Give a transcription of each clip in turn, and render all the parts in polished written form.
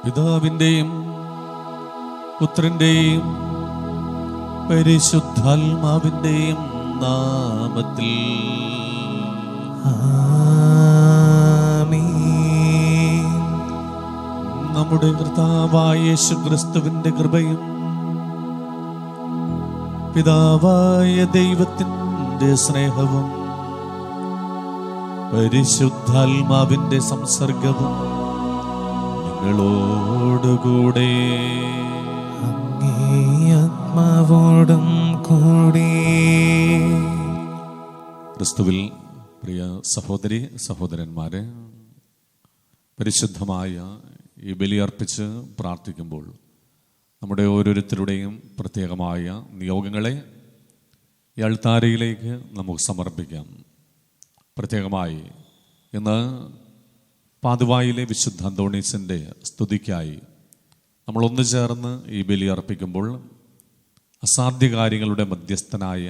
പിതാവിൻ്റെയും പുത്രൻ്റെയും പരിശുദ്ധാത്മാവിൻ്റെയും നാമത്തിൽ ആമേൻ. നമ്മുടെ കർത്താവായ യേശുക്രിസ്തുവിൻ്റെ കൃപയും പിതാവായ ദൈവത്തിൻ്റെ സ്നേഹവും പരിശുദ്ധാത്മാവിൻ്റെ സംസർഗവും നിങ്ങളോടുകൂടെ. അങ്ങേ ആത്മാവോടും കൂടെ. ക്രിസ്തുവിൽ പ്രിയ സഹോദരി സഹോദരന്മാരെ, പരിശുദ്ധമായ ഈ ബലിയർപ്പിച്ച് പ്രാർത്ഥിക്കുമ്പോൾ നമ്മുടെ ഓരോരുത്തരുടെയും പ്രത്യേകമായ നിയോഗങ്ങളെ ഈ അൾത്താരയിലേക്ക് നമുക്ക് സമർപ്പിക്കാം. പ്രത്യേകമായി ഇന്ന് പാതുവായിലെ വിശുദ്ധ അന്തോണീസിൻ്റെ സ്തുതിക്കായി നമ്മൾ ഒന്നു ചേർന്ന് ഈ ബലി അർപ്പിക്കുമ്പോൾ അസാധ്യ കാര്യങ്ങളുടെ മധ്യസ്ഥനായ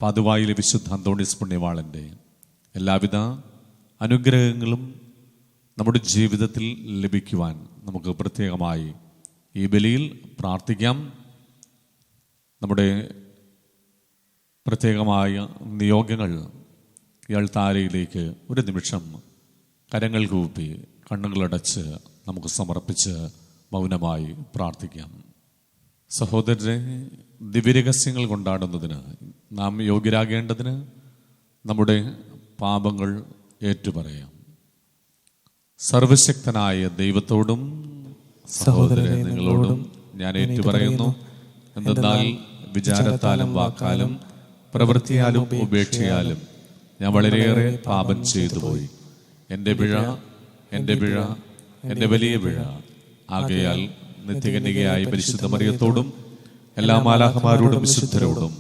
പാതുവായിലെ വിശുദ്ധ അന്തോണീസ് പുണ്യവാളൻ്റെ എല്ലാവിധ അനുഗ്രഹങ്ങളും നമ്മുടെ ജീവിതത്തിൽ ലഭിക്കുവാൻ നമുക്ക് പ്രത്യേകമായി ഈ ബലിയിൽ പ്രാർത്ഥിക്കാം. നമ്മുടെ പ്രത്യേകമായ നിയോഗങ്ങൾ ഈ അൾത്താരയിലേക്ക് ഒരു നിമിഷം കരങ്ങൾ കൂപ്പി കണ്ണുകളടച്ച് നമുക്ക് സമർപ്പിച്ച് മൗനമായി പ്രാർത്ഥിക്കാം. സഹോദരരെ, ദിവ്യരഹസ്യങ്ങൾ കൊണ്ടാടുന്നതിന് നാം യോഗ്യരാകേണ്ടതിന് നമ്മുടെ പാപങ്ങൾ ഏറ്റുപറയാം. സർവശക്തനായ ദൈവത്തോടും സഹോദരരെ നിങ്ങളോടും ഞാൻ ഏറ്റുപറയുന്നു. എന്തെന്നാൽ വിചാരത്താലും വാക്കാലും പ്രവൃത്തിയാലും ഉപേക്ഷയാലും ഞാൻ വളരെയേറെ പാപം ചെയ്തു പോയി. എൻ്റെ പിഴ, എൻ്റെ പിഴ, എൻ്റെ വലിയ പിഴ. ആകയാൽ നിത്യകന്യകയായ പരിശുദ്ധ മറിയത്തോടും എല്ലാ മാലാഖമാരോടും വിശുദ്ധരോടും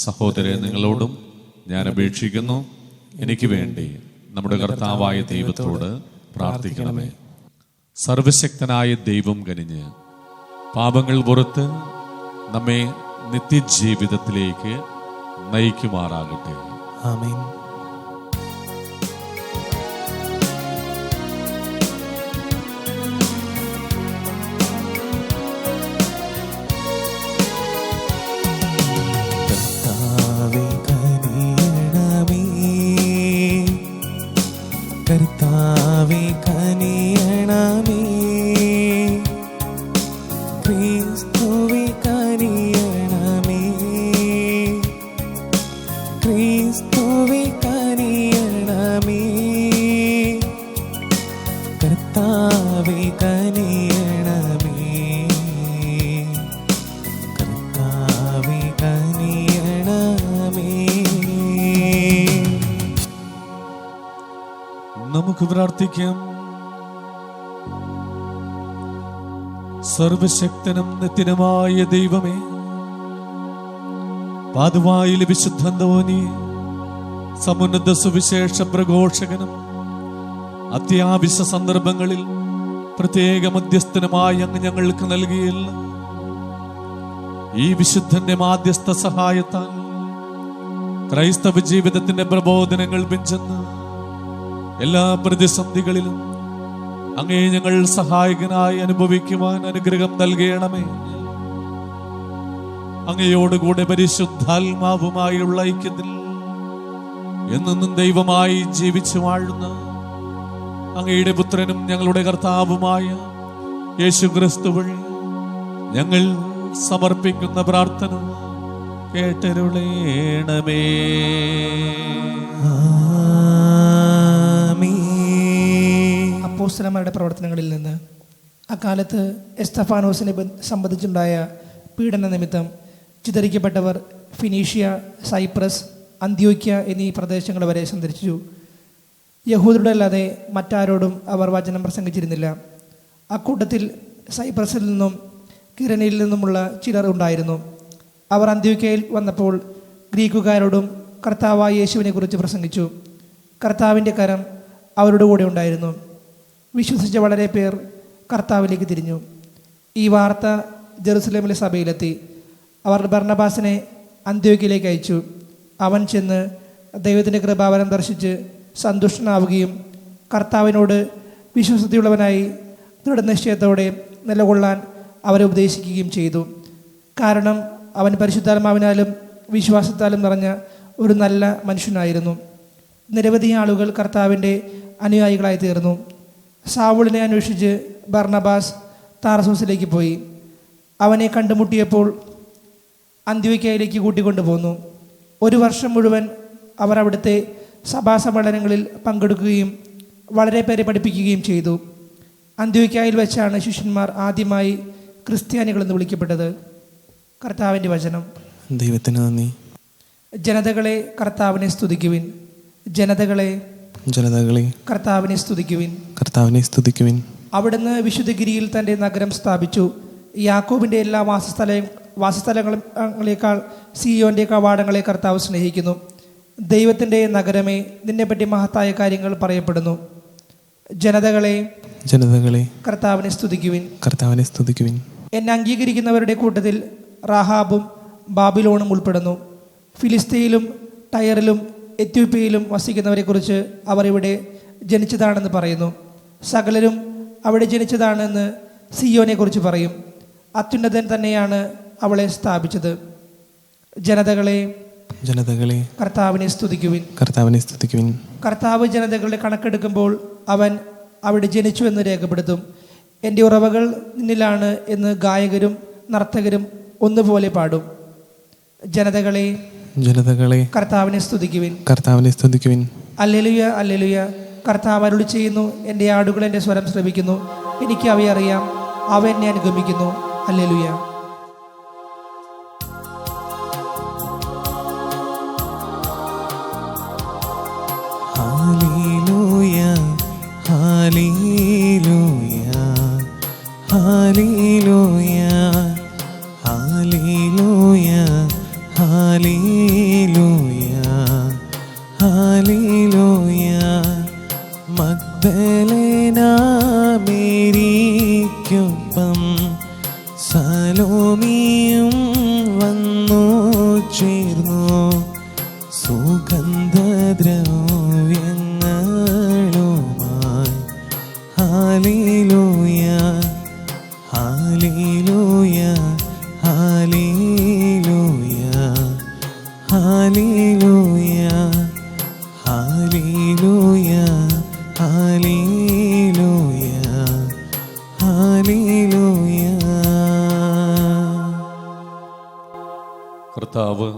സഹോദരരെ നിങ്ങളോടും ഞാൻ അപേക്ഷിക്കുന്നു, എനിക്ക് വേണ്ടി നമ്മുടെ കർത്താവായ ദൈവത്തോട് പ്രാർത്ഥിക്കണമേ. സർവശക്തനായ ദൈവം കനിഞ്ഞ് പാപങ്ങൾ പുറത്ത് നമ്മെ നിത്യജീവിതത്തിലേക്ക് നയിക്കുമാറാകട്ടെ. ആമേൻ. കർത്താവേ കനിയണമേ, ക്രിസ്തുവേ കനിയണമേ, ക്രിസ്തുവേ കനിയണമേ, കർത്താവേ കനിയണമേ, കർത്താവേ കനിയണമേ. നമുക്ക് പ്രാർത്ഥിക്കാം. സർവശക്തനും നിത്യനുമായ ദൈവമേ, പാതുവായിലെ വിശുദ്ധ അന്തോണി സമുന്നത സുവിശേഷ പ്രഘോഷകനും അത്യാവശ്യ സന്ദർഭങ്ങളിൽ പ്രത്യേക മധ്യസ്ഥനുമായി അങ്ങ് ഞങ്ങൾക്ക് നൽകിയില്ല. ഈ വിശുദ്ധന്റെ മാധ്യസ്ഥ സഹായത്താൽ ക്രൈസ്തവ ജീവിതത്തിന്റെ പ്രബോധനങ്ങൾ പിഞ്ചെന്ന് എല്ലാ പ്രതിസന്ധികളിലും അങ്ങേ ഞങ്ങൾ സഹായകനായി അനുഭവിക്കുവാൻ അനുഗ്രഹം നൽകണമേ. അങ്ങയോടുകൂടെ പരിശുദ്ധാത്മാവുമായുള്ള ഐക്യത്തിൽ എന്നെന്നും ദൈവമായി ജീവിച്ചു വാഴുന്ന അങ്ങയുടെ പുത്രനും ഞങ്ങളുടെ കർത്താവുമായ യേശുക്രിസ്തു വഴി ഞങ്ങൾ സമർപ്പിക്കുന്ന പ്രാർത്ഥന കേട്ടരുളേണമേ. അപ്പോസ്തലന്മാരുടെ പ്രവർത്തനങ്ങളിൽ നിന്ന് അക്കാലത്ത് എസ്തഫാനോസിനെ സംബന്ധിച്ചുണ്ടായ പീഡന നിമിത്തം ചിതറിക്കപ്പെട്ടവർ ഫിനീഷ്യ, സൈപ്രസ്, അന്ത്യോക്യ എന്നീ പ്രദേശങ്ങൾ വരെ സന്ദർശിച്ചു. യഹൂദരുടെ അല്ലാതെ മറ്റാരോടും അവർ വചനം പ്രസംഗിച്ചിരുന്നില്ല. അക്കൂട്ടത്തിൽ സൈപ്രസിൽ നിന്നും കിരണയിൽ നിന്നുമുള്ള ചിലർ ഉണ്ടായിരുന്നു. അവർ അന്ത്യോക്യയിൽ വന്നപ്പോൾ ഗ്രീക്കുകാരോടും കർത്താവായ യേശുവിനെ കുറിച്ച് പ്രസംഗിച്ചു. കർത്താവിൻ്റെ കരം അവരുടെ കൂടെ ഉണ്ടായിരുന്നു. വിശ്വസിച്ച വളരെ പേർ കർത്താവിലേക്ക് തിരിഞ്ഞു. ഈ വാർത്ത ജെറുസലേമിലെ സഭയിലെത്തി. അവർ ബർന്നബാസിനെ അന്ത്യോക്യയിലേക്ക് അയച്ചു. അവൻ ചെന്ന് ദൈവത്തിൻ്റെ കൃപാവരം ദർശിച്ച് സന്തുഷ്ടനാവുകയും കർത്താവിനോട് വിശ്വസ്തയുള്ളവനായി ദൃഢനിശ്ചയത്തോടെ നിലകൊള്ളാൻ അവരെ ഉപദേശിക്കുകയും ചെയ്തു. കാരണം അവൻ പരിശുദ്ധാത്മാവിനാലും വിശ്വാസത്താലും നിറഞ്ഞ ഒരു നല്ല മനുഷ്യനായിരുന്നു. നിരവധി ആളുകൾ കർത്താവിൻ്റെ അനുയായികളായി തീർന്നു. സാവൂളിനെ അന്വേഷിച്ച് ബർണബാസ് താർസൂസിലേക്ക് പോയി. അവനെ കണ്ടുമുട്ടിയപ്പോൾ അന്ത്യോക്യയിലേക്ക് കൂട്ടിക്കൊണ്ടുപോന്നു. 1 വർഷം മുഴുവൻ അവർ അവിടുത്തെ സഭാസമ്മേളനങ്ങളിൽ പങ്കെടുക്കുകയും വളരെ പേരെ പഠിപ്പിക്കുകയും ചെയ്തു. അന്ത്യോക്യയിൽ വെച്ചാണ് ശിഷ്യന്മാർ ആദ്യമായി ക്രിസ്ത്യാനികളെന്ന് വിളിക്കപ്പെട്ടത്. കർത്താവിൻ്റെ വചനം. ദൈവത്തിന് നന്ദി. ജനതകളെ കർത്താവിനെ സ്തുതിക്കുവിൻ. ജനതകളെ ജനതകളെ കർത്താവിനെ സ്തുതിക്കുവിൻ. കർത്താവിനെ സ്തുതിക്കുവിൻ. അവിടുന്ന് വിശുദ്ധഗിരിയിൽ തൻ്റെ നഗരം സ്ഥാപിച്ചു. യാക്കോബിൻ്റെ എല്ലാ വാസസ്ഥലങ്ങളേക്കാൾ സിയോൻ്റെ കവാടങ്ങളെ കർത്താവ് സ്നേഹിക്കുന്നു. ദൈവത്തിൻ്റെ നഗരമേ, നിന്നെപ്പറ്റി മഹത്തായ കാര്യങ്ങൾ പറയപ്പെടുന്നു. ജനതകളെ ജനതകളെ കർത്താവിനെ സ്തുതിക്കുവിൻ. കർത്താവിനെ സ്തുതിക്കുവിൻ. എന്നെ അംഗീകരിക്കുന്നവരുടെ കൂട്ടത്തിൽ റാഹാബും ബാബിലോണും ഉൾപ്പെടുന്നു. ഫിലിസ്തീനിലും ടയറിലും എത്യോപ്യയിലും വസിക്കുന്നവരെക്കുറിച്ച് അവർ ഇവിടെ ജനിച്ചതാണെന്ന് പറയുന്നു. സകലരും അവിടെ ജനിച്ചതാണെന്ന് സിയോനെക്കുറിച്ച് പറയും. അത്യുന്നതൻ തന്നെയാണ് അവളെ സ്ഥാപിച്ചത്. ജനതകളെ ജനതകളെ കർത്താവിനെ സ്തുതിക്കുവിൻ. കർത്താവിനെ സ്തുതിക്കുവിൻ. കർത്താവ് ജനതകളുടെ കണക്കെടുക്കുമ്പോൾ അവൻ അവിടെ ജനിച്ചു എന്ന് രേഖപ്പെടുത്തും. എൻ്റെ ഉറവകൾ നിന്നിലാണ് എന്ന് ഗായകരും നർത്തകരും ഒന്നുപോലെ പാടും. ജനതകളെ ജനതകളെ കർത്താവിനെ സ്തുതിക്കുവിൻ. കർത്താവിനെ സ്തുതിക്കുവിൻ. അല്ലെലുയ അല്ലെലുയ. കർത്താവ് അരുളി ചെയ്യുന്നു, എൻ്റെ ആടുകൾ എൻ്റെ സ്വരം ശ്രവിക്കുന്നു. എനിക്ക് അവയെ അറിയാം, അവ എന്നെ അനുഗമിക്കുന്നു. അല്ലെലുയ. ഹല്ലേലൂയ ഹല്ലേലൂയ ഹല്ലേലൂയ ഹല്ലേലൂയ ഹല്ലേലൂയ ഹല്ലേലൂയ. മഗ്ദലേന മേരിക്കൊപ്പം സലോമിയും വന്നു ചേർന്നു. സുഗന്ധദ്രവ്യങ്ങളുമായി ഹല്ലേലൂയ ഹല്ലേലൂയ ഹല്ലേലൂയ ഹല്ലേലൂയ ഹല്ലേലൂയ ഹല്ലേലൂയ ഹല്ലേലൂയ. കർത്താവ്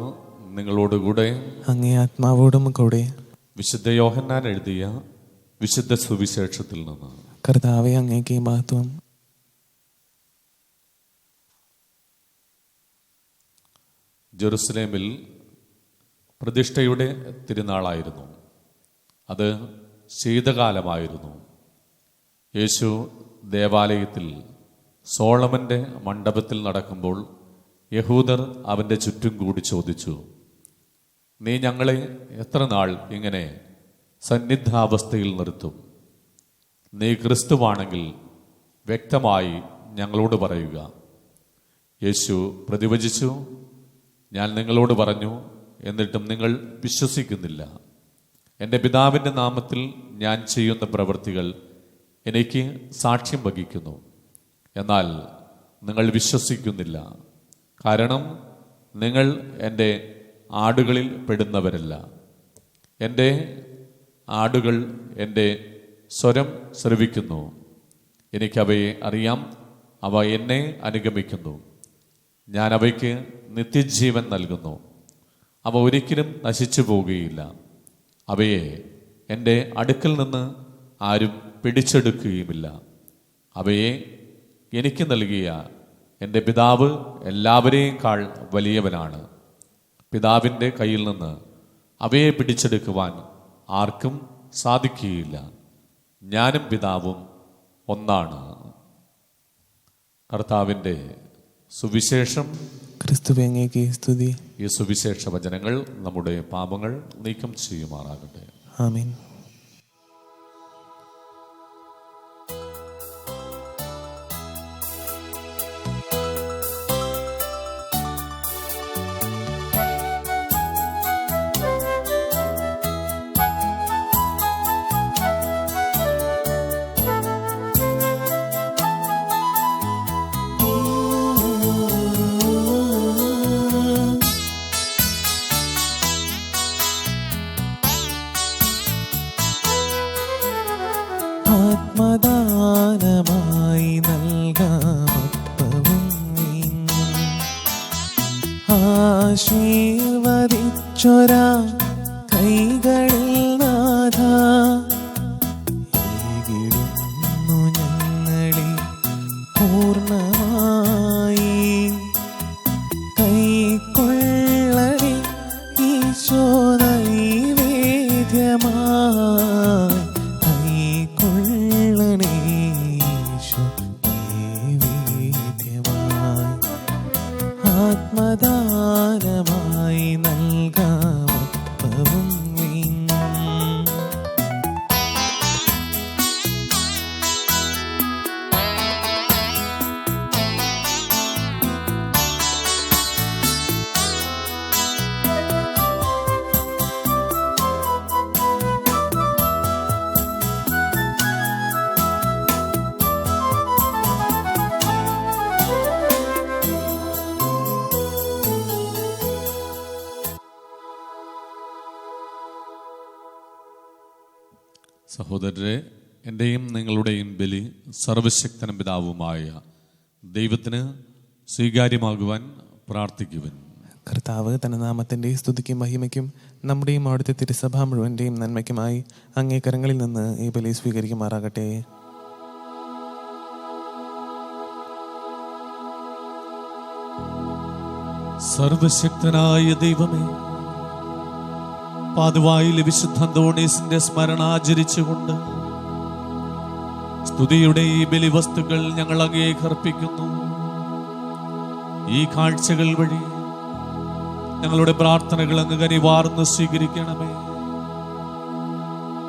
നിങ്ങളോടുകൂടെ. അങ്ങേ ആത്മാവോടും കൂടെ. വിശുദ്ധ യോഹന്നാൻ എഴുതിയ വിശുദ്ധ സുവിശേഷത്തിൽ നിന്ന്. കർത്താവേ, അങ്ങേക്ക് മഹത്വം. ജെറുസലേമിൽ പ്രതിഷ്ഠയുടെ തിരുനാളായിരുന്നു. അത് ശീതകാലമായിരുന്നു. യേശു ദേവാലയത്തിൽ സോളമൻ്റെ മണ്ഡപത്തിൽ നടക്കുമ്പോൾ യഹൂദർ അവൻ്റെ ചുറ്റും കൂടി ചോദിച്ചു, നീ ഞങ്ങളെ എത്ര നാൾ ഇങ്ങനെ സന്നിഗ്ധാവസ്ഥയിൽ നിർത്തും? നീ ക്രിസ്തുവാണെങ്കിൽ വ്യക്തമായി ഞങ്ങളോട് പറയുക. യേശു പ്രതിവചിച്ചു, ഞാൻ നിങ്ങളോട് പറഞ്ഞു, എന്നിട്ടും നിങ്ങൾ വിശ്വസിക്കുന്നില്ല. എൻ്റെ പിതാവിൻ്റെ നാമത്തിൽ ഞാൻ ചെയ്യുന്ന പ്രവൃത്തികൾ എനിക്ക് സാക്ഷ്യം വഹിക്കുന്നു, എന്നാൽ നിങ്ങൾ വിശ്വസിക്കുന്നില്ല. കാരണം നിങ്ങൾ എൻ്റെ ആടുകളിൽ പെടുന്നവരല്ല. എൻ്റെ ആടുകൾ എൻ്റെ സ്വരം ശ്രവിക്കുന്നു. എനിക്കവയെ അറിയാം, അവ എന്നെ അനുഗമിക്കുന്നു. ഞാൻ അവയ്ക്ക് നിത്യജീവൻ നൽകുന്നു. അവ ഒരിക്കലും നശിച്ചു പോവുകയില്ല. അവയെ എൻ്റെ അടുക്കൽ നിന്ന് ആരും പിടിച്ചെടുക്കുകയുമില്ല. അവയെ എനിക്ക് നൽകിയ എൻ്റെ പിതാവ് എല്ലാവരെയുംക്കാൾ വലിയവനാണ്. പിതാവിൻ്റെ കയ്യിൽ നിന്ന് അവയെ പിടിച്ചെടുക്കുവാൻ ആർക്കും സാധിക്കുകയില്ല. ഞാനും പിതാവും ഒന്നാണ്. കർത്താവിൻ്റെ സുവിശേഷം. ക്രിസ്തുവേ, അങ്ങേക്ക് സ്തുതി. ഈ സുവിശേഷ വചനങ്ങൾ നമ്മുടെ പാപങ്ങൾ നീക്കം ചെയ്യുമാറാകട്ടെ. ആമേൻ. ആത്മദാനമായി നൽകാമപ്പവും വീഞ്ഞും ആശീർവദിച്ചൊരാ കൈകളിൽ നാഥ ഏകിടുന്നു ഞങ്ങളെ പൂർണ്ണമായി കൈക്കൊള്ളണേ ഈശോ നൈവേദ്യമായി കൈക്കൊള്ളണേ ഈശോ നൈവേദ്യമായി ആത്മദാനമായി നൽകാമപ്പവും വീഞ്ഞും സഹോദരരെ, എൻ്റെയും നിങ്ങളുടെയും ബലി സർവശക്തനും പിതാവുമായ ദൈവത്തിന് സ്വീകാര്യമാകുവാൻ പ്രാർത്ഥിക്കുവാൻ. കർത്താവ് തന്റെ നാമത്തിന്റെ സ്തുതിക്കും മഹിമയ്ക്കും നമ്മുടെയും അവിടുത്തെ തിരുസഭ മുഴുവൻ്റെയും നന്മയ്ക്കുമായി അങ്ങേ കരങ്ങളിൽ നിന്ന് ഈ ബലി സ്വീകരിക്കുമാറാകട്ടെ. സർവശക്തനായ ദൈവമേ, പാതുവായിലെ വിശുദ്ധ അന്തോണീസിന്റെ സ്മരണ ആചരിച്ചുകൊണ്ട് സ്തുതിയുടെ ഈ ബലിവസ്തുക്കൾ ഞങ്ങൾ അങ്ങേക്ക് അർപ്പിക്കുന്നു. ഈ കാഴ്ചകൾ വഴി ഞങ്ങളുടെ പ്രാർത്ഥനകൾ അങ്ങ് കനിവാർന്ന് സ്വീകരിക്കണമേ.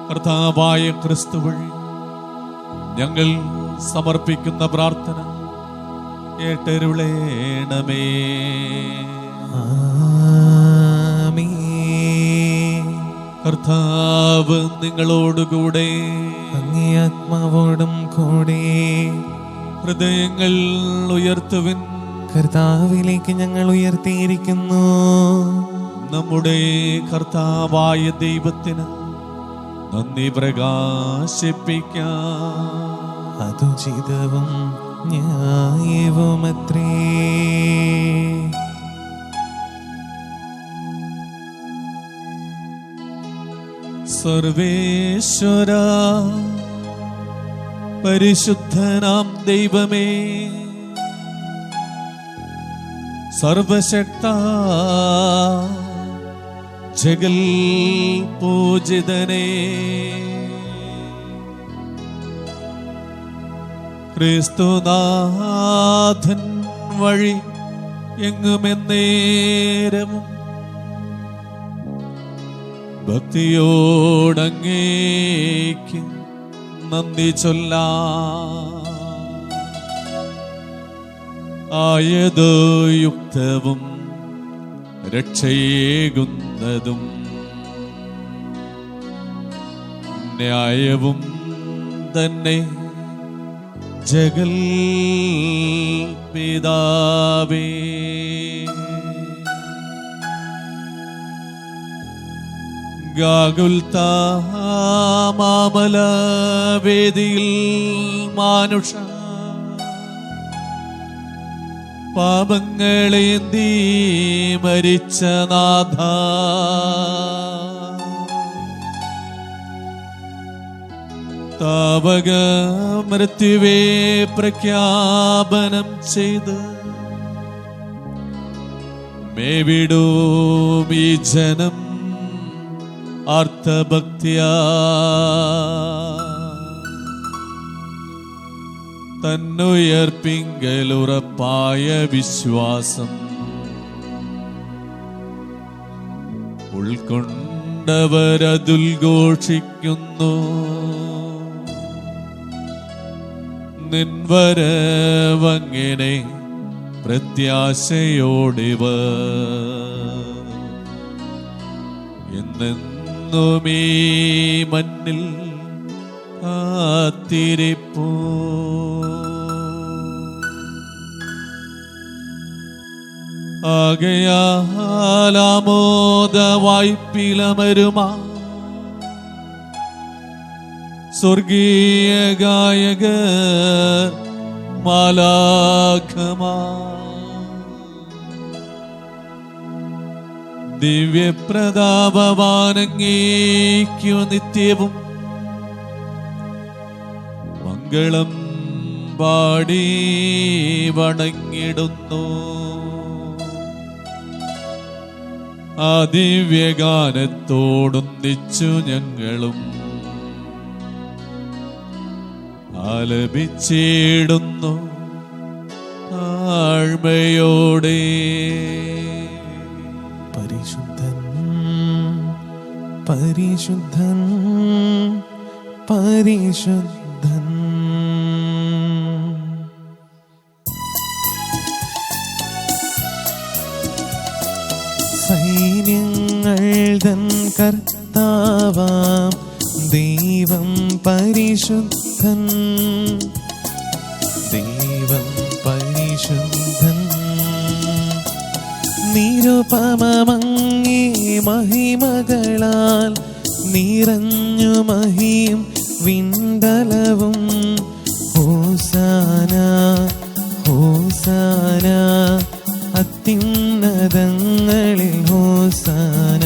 കർത്താവായ ക്രിസ്തു വഴി ഞങ്ങൾ സമർപ്പിക്കുന്ന പ്രാർത്ഥന കേട്ടരുളേണമേ. കർത്താവ് നിങ്ങളോടുകൂടെ, അങ്ങേ ആത്മാവോടും കൂടെ. ഹൃദയങ്ങൾ ഉയർത്തുവിൻ. കർത്താവിലേക്ക് ഞങ്ങൾ ഉയർത്തിയിരിക്കുന്നു. നമ്മുടെ കർത്താവായ ദൈവത്തിന് നന്ദി പ്രകാശിപ്പിക്കാം. അതുചിതവും ന്യായവുമത്രേ. സർവേശ്വര പരിശുദ്ധനാം ദൈവമേ, സർവശക്ത ജഗൽ പൂജിതനേ, ക്രിസ്തുനാഥൻ വഴി എങ്ങുമെന്നേരവും ഭക്തിയോടങ്ങേക്ക് നന്ദി ചൊല്ലാം. ആയതോ യുക്തവും രക്ഷയേകുന്നതും ന്യായവും തന്നെ ജഗൽ പിതാവേ. ഗാഗുൽത്താമാമലവേദിയിൽ മാനുഷ പാപങ്ങളേന്തി മരിച്ച നാഥ, താവക മൃത്യുവേ പ്രഖ്യാപനം ചെയ്ത് മേവിടും ഈ ജനം അർത്ഥഭക്തിയാ. തന്നുയർപ്പിങ്കലുറപ്പായ വിശ്വാസം ഉൾക്കൊണ്ടവരതുൽഘോഷിക്കുന്നു. നിൻവരവങ്ങനെ പ്രത്യാശയോടിവർ എന്നെന്നും ഈ മണ്ണിൽ കാത്തിരിപ്പൂ. ആകയാലാമോദ വായ്പിലമരുമാ സ്വർഗീയ ഗായകർ മാലാഖമാർ ദിവ്യപ്രതാപവാനങ്ങേക്കു നിത്യവും മംഗളം പാടി വണങ്ങിടുന്നു. ആ ദിവ്യഗാനത്തോടൊന്നിച്ചു ഞങ്ങളും ആലപിച്ചിടുന്നു താഴ്മയോടെ. പരിശുദ്ധൻ പരിശുദ്ധൻ പരിശുദ്ധൻ. സൈന്യങ്ങൾ തൻ കർത്താവാം ദൈവം പരിശുദ്ധൻ, ദൈവം പരിശുദ്ധൻ. നിരുപമമങ്ങേ മഹിമകളാൽ നിറഞ്ഞു മഹിയും വിണ്ടലവും. ഹോസാന ഹോസാന അത്യുന്നതങ്ങളിൽ ഹോസാന.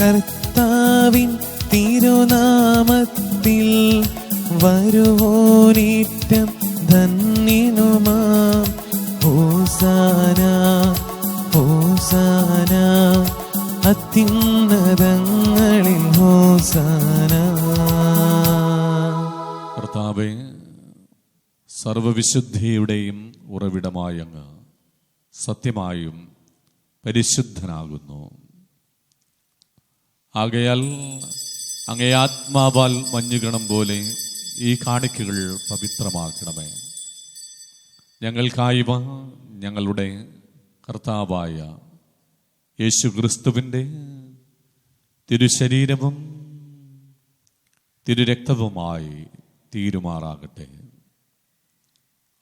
കർത്താവിൻ തിരുനാമത്തിൽ വരുവോനിറ്റം ധന്യനുമാം. ഹോസാന ഹോസാന അത്യുന്നതങ്ങളിൽ ഹോസാന. കർത്താവേ, സർവവിശുദ്ധിയുടെയും ഉറവിടമായ അങ്ങ് സത്യമായും പരിശുദ്ധനാകുന്നു. ആകയാൽ അങ്ങേ ആത്മാവാൽ മഞ്ഞുകണം പോലെ ഈ കാണിക്കകൾ പവിത്രമാക്കണമേ. ഞങ്ങൾക്കായിവ ഞങ്ങളുടെ കർത്താവായ യേശു ക്രിസ്തുവിൻ്റെ തിരുശരീരവും തിരുരക്തവുമായി തീരുമാറാകട്ടെ.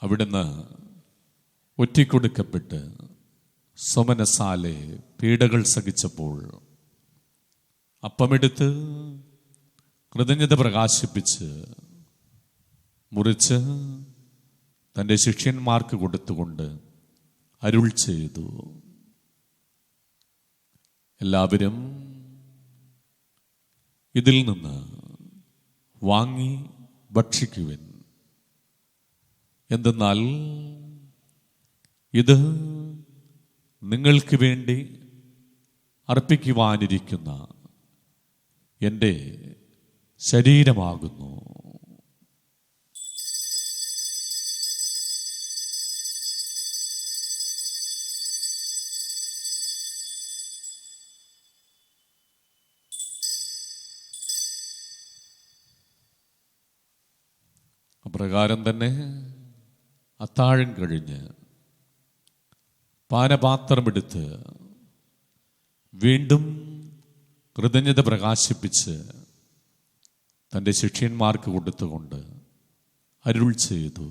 അവിടുന്ന് ഒറ്റിക്കൊടുക്കപ്പെട്ട് സ്വമനസാലെ പീഡകൾ സഹിച്ചപ്പോൾ അപ്പമെടുത്ത് കൃതജ്ഞത പ്രകാശിപ്പിച്ച് മുറിച്ച് തൻ്റെ ശിഷ്യന്മാർക്ക് കൊടുത്തുകൊണ്ട് അരുൾ ചെയ്തു, എല്ലാവരും ഇതിൽ നിന്ന് വാങ്ങി ഭക്ഷിക്കുവിൻ. എന്തെന്നാൽ ഇത് നിങ്ങൾക്ക് വേണ്ടി അർപ്പിക്കുവാനിരിക്കുന്ന എൻ്റെ ശരീരമാകുന്നു. അപ്രകാരം തന്നെ അത്താഴം കഴിഞ്ഞ് പാനപാത്രമെടുത്ത് വീണ്ടും കൃതജ്ഞത പ്രകാശിപ്പിച്ച് തൻ്റെ ശിഷ്യന്മാർക്ക് കൊടുത്തുകൊണ്ട് അരുൾ ചെയ്തു,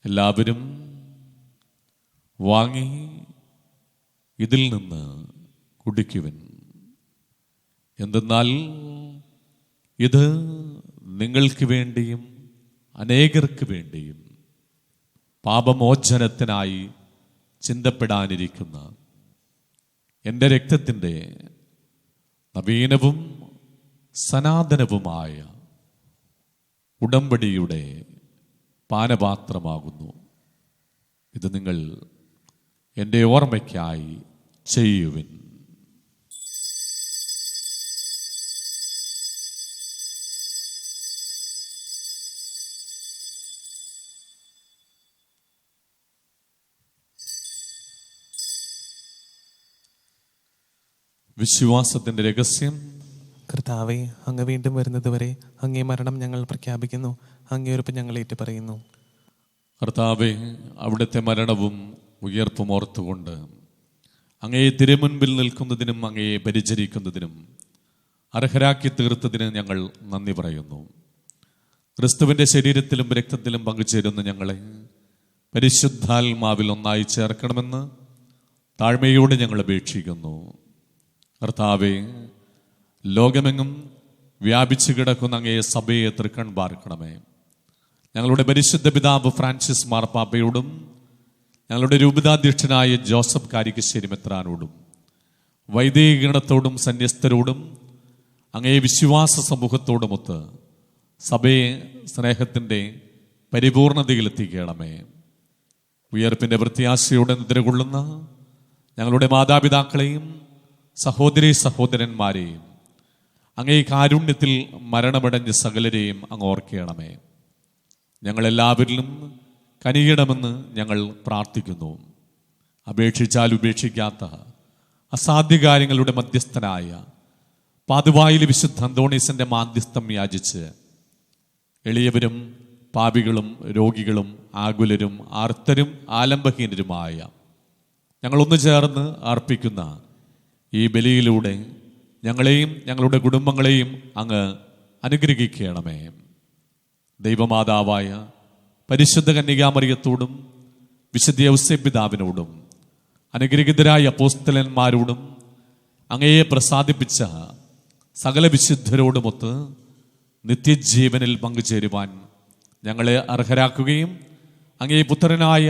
എല്ലാവരും വാങ്ങി ഇതിൽ നിന്ന് കുടിക്കുവിൻ. എന്തെന്നാൽ ഇത് നിങ്ങൾക്ക് വേണ്ടിയും അനേകർക്ക് വേണ്ടിയും പാപമോചനത്തിനായി ചിന്തപ്പെടാനിരിക്കുന്ന എൻ്റെ രക്തത്തിൻ്റെ നവീനവും സനാതനവുമായ ഉടമ്പടിയുടെ പാനപാത്രമാകുന്നു. ഇത് നിങ്ങൾ എൻ്റെ ഓർമ്മയ്ക്കായി ചെയ്യുവിൻ. വിശ്വാസത്തിന്റെ രഹസ്യം. കർത്താവേ, അങ്ങ് വീണ്ടും വരുന്നതുവരെ അങ്ങേ മരണം ഞങ്ങൾ പ്രഖ്യാപിക്കുന്നു, അങ്ങേ ഉറപ്പ് ഞങ്ങൾ ഏറ്റുപറയുന്നു. കർത്താവേ, അവിടുത്തെ മരണവും ഉയർപ്പും ഓർത്തുകൊണ്ട് അങ്ങയെ തിരുമുൻപിൽ നിൽക്കുന്നതിനും അങ്ങയെ പരിചരിക്കുന്നതിനും അർഹരാക്കി തീർത്തതിന് ഞങ്ങൾ നന്ദി പറയുന്നു. ക്രിസ്തുവിൻ്റെ ശരീരത്തിലും രക്തത്തിലും പങ്കുചേരുന്ന ഞങ്ങളെ പരിശുദ്ധാത്മാവിൽ ഒന്നായി ചേർക്കണമെന്ന് താഴ്മയോടെ ഞങ്ങൾ അപേക്ഷിക്കുന്നു. കർത്താവേ, ലോകമെങ്ങും വ്യാപിച്ചു കിടക്കുന്ന അങ്ങയെ സഭയെ തൃക്കൺ പാർക്കണമേ. ഞങ്ങളുടെ പരിശുദ്ധ പിതാവ് ഫ്രാൻസിസ് മാർപ്പാപ്പയോടും ഞങ്ങളുടെ രൂപതാധ്യക്ഷനായ ജോസഫ് കാരിക്കശ്ശേരി മെത്രാനോടും വൈദികഗണത്തോടും സന്യസ്തരോടും അങ്ങേ വിശ്വാസ സമൂഹത്തോടുമൊത്ത് സഭയെ സ്നേഹത്തിൻ്റെ പരിപൂർണതയിലെത്തിക്കണമേ. ഉയർപ്പിൻ്റെ പ്രത്യാശയോടെ നിദ്രകൊള്ളുന്ന ഞങ്ങളുടെ മാതാപിതാക്കളെയും സഹോദരീ സഹോദരന്മാരെയും അങ്ങേ കാരുണ്യത്തിൽ മരണമടഞ്ഞ സകലരെയും അങ്ങ് ഓർക്കണമേ. ഞങ്ങളെല്ലാവരിലും കനിയണമെന്ന് ഞങ്ങൾ പ്രാർത്ഥിക്കുന്നു. അപേക്ഷിച്ചാൽ ഉപേക്ഷിക്കാത്ത അസാധ്യ കാര്യങ്ങളുടെ മധ്യസ്ഥനായ പാതുവായിലെ വിശുദ്ധ അന്തോണീസിന്റെ മാധ്യസ്ഥം യാചിച്ച് എളിയവരും പാപികളും രോഗികളും ആകുലരും ആർത്തരും ആലംബഹീനരുമായ ഞങ്ങളൊന്നു ചേർന്ന് അർപ്പിക്കുന്ന ഈ ബലിയിലൂടെ ഞങ്ങളെയും ഞങ്ങളുടെ കുടുംബങ്ങളെയും അങ്ങ് അനുഗ്രഹിക്കണമേ. ദൈവമാതാവായ പരിശുദ്ധ കന്യകാമറിയത്തോടും വിശുദ്ധ യൗസേപ്പ് പിതാവിനോടും അനുഗ്രഹീതരായ അപ്പോസ്തലന്മാരോടും അങ്ങയെ പ്രസാദിപ്പിച്ച സകല വിശുദ്ധരോടുമൊത്ത് നിത്യജീവനിൽ പങ്കുചേരുവാൻ ഞങ്ങളെ അർഹരാക്കുകയും അങ്ങേ പുത്രനായ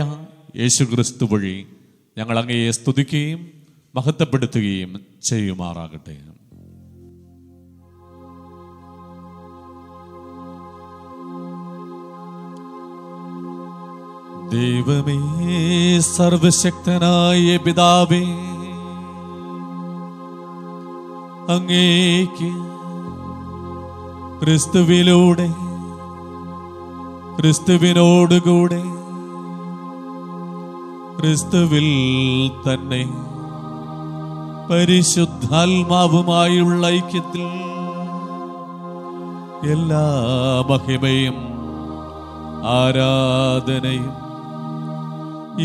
യേശുക്രിസ്തു വഴി ഞങ്ങൾ അങ്ങയെ സ്തുതിക്കുകയും മഹത്വപ്പെടുത്തുകയും ചെയ്യുമാറാകട്ടെ. ദൈവമേ, സർവശക്തനായ പിതാവേ, അങ്ങേക്ക് ക്രിസ്തുവിലൂടെ ക്രിസ്തുവിനോടുകൂടെ ക്രിസ്തുവിൽ തന്നെ പരിശുദ്ധാത്മാവുമായുള്ള ഐക്യത്തിൽ എല്ലാ മഹിമയും ആരാധനയും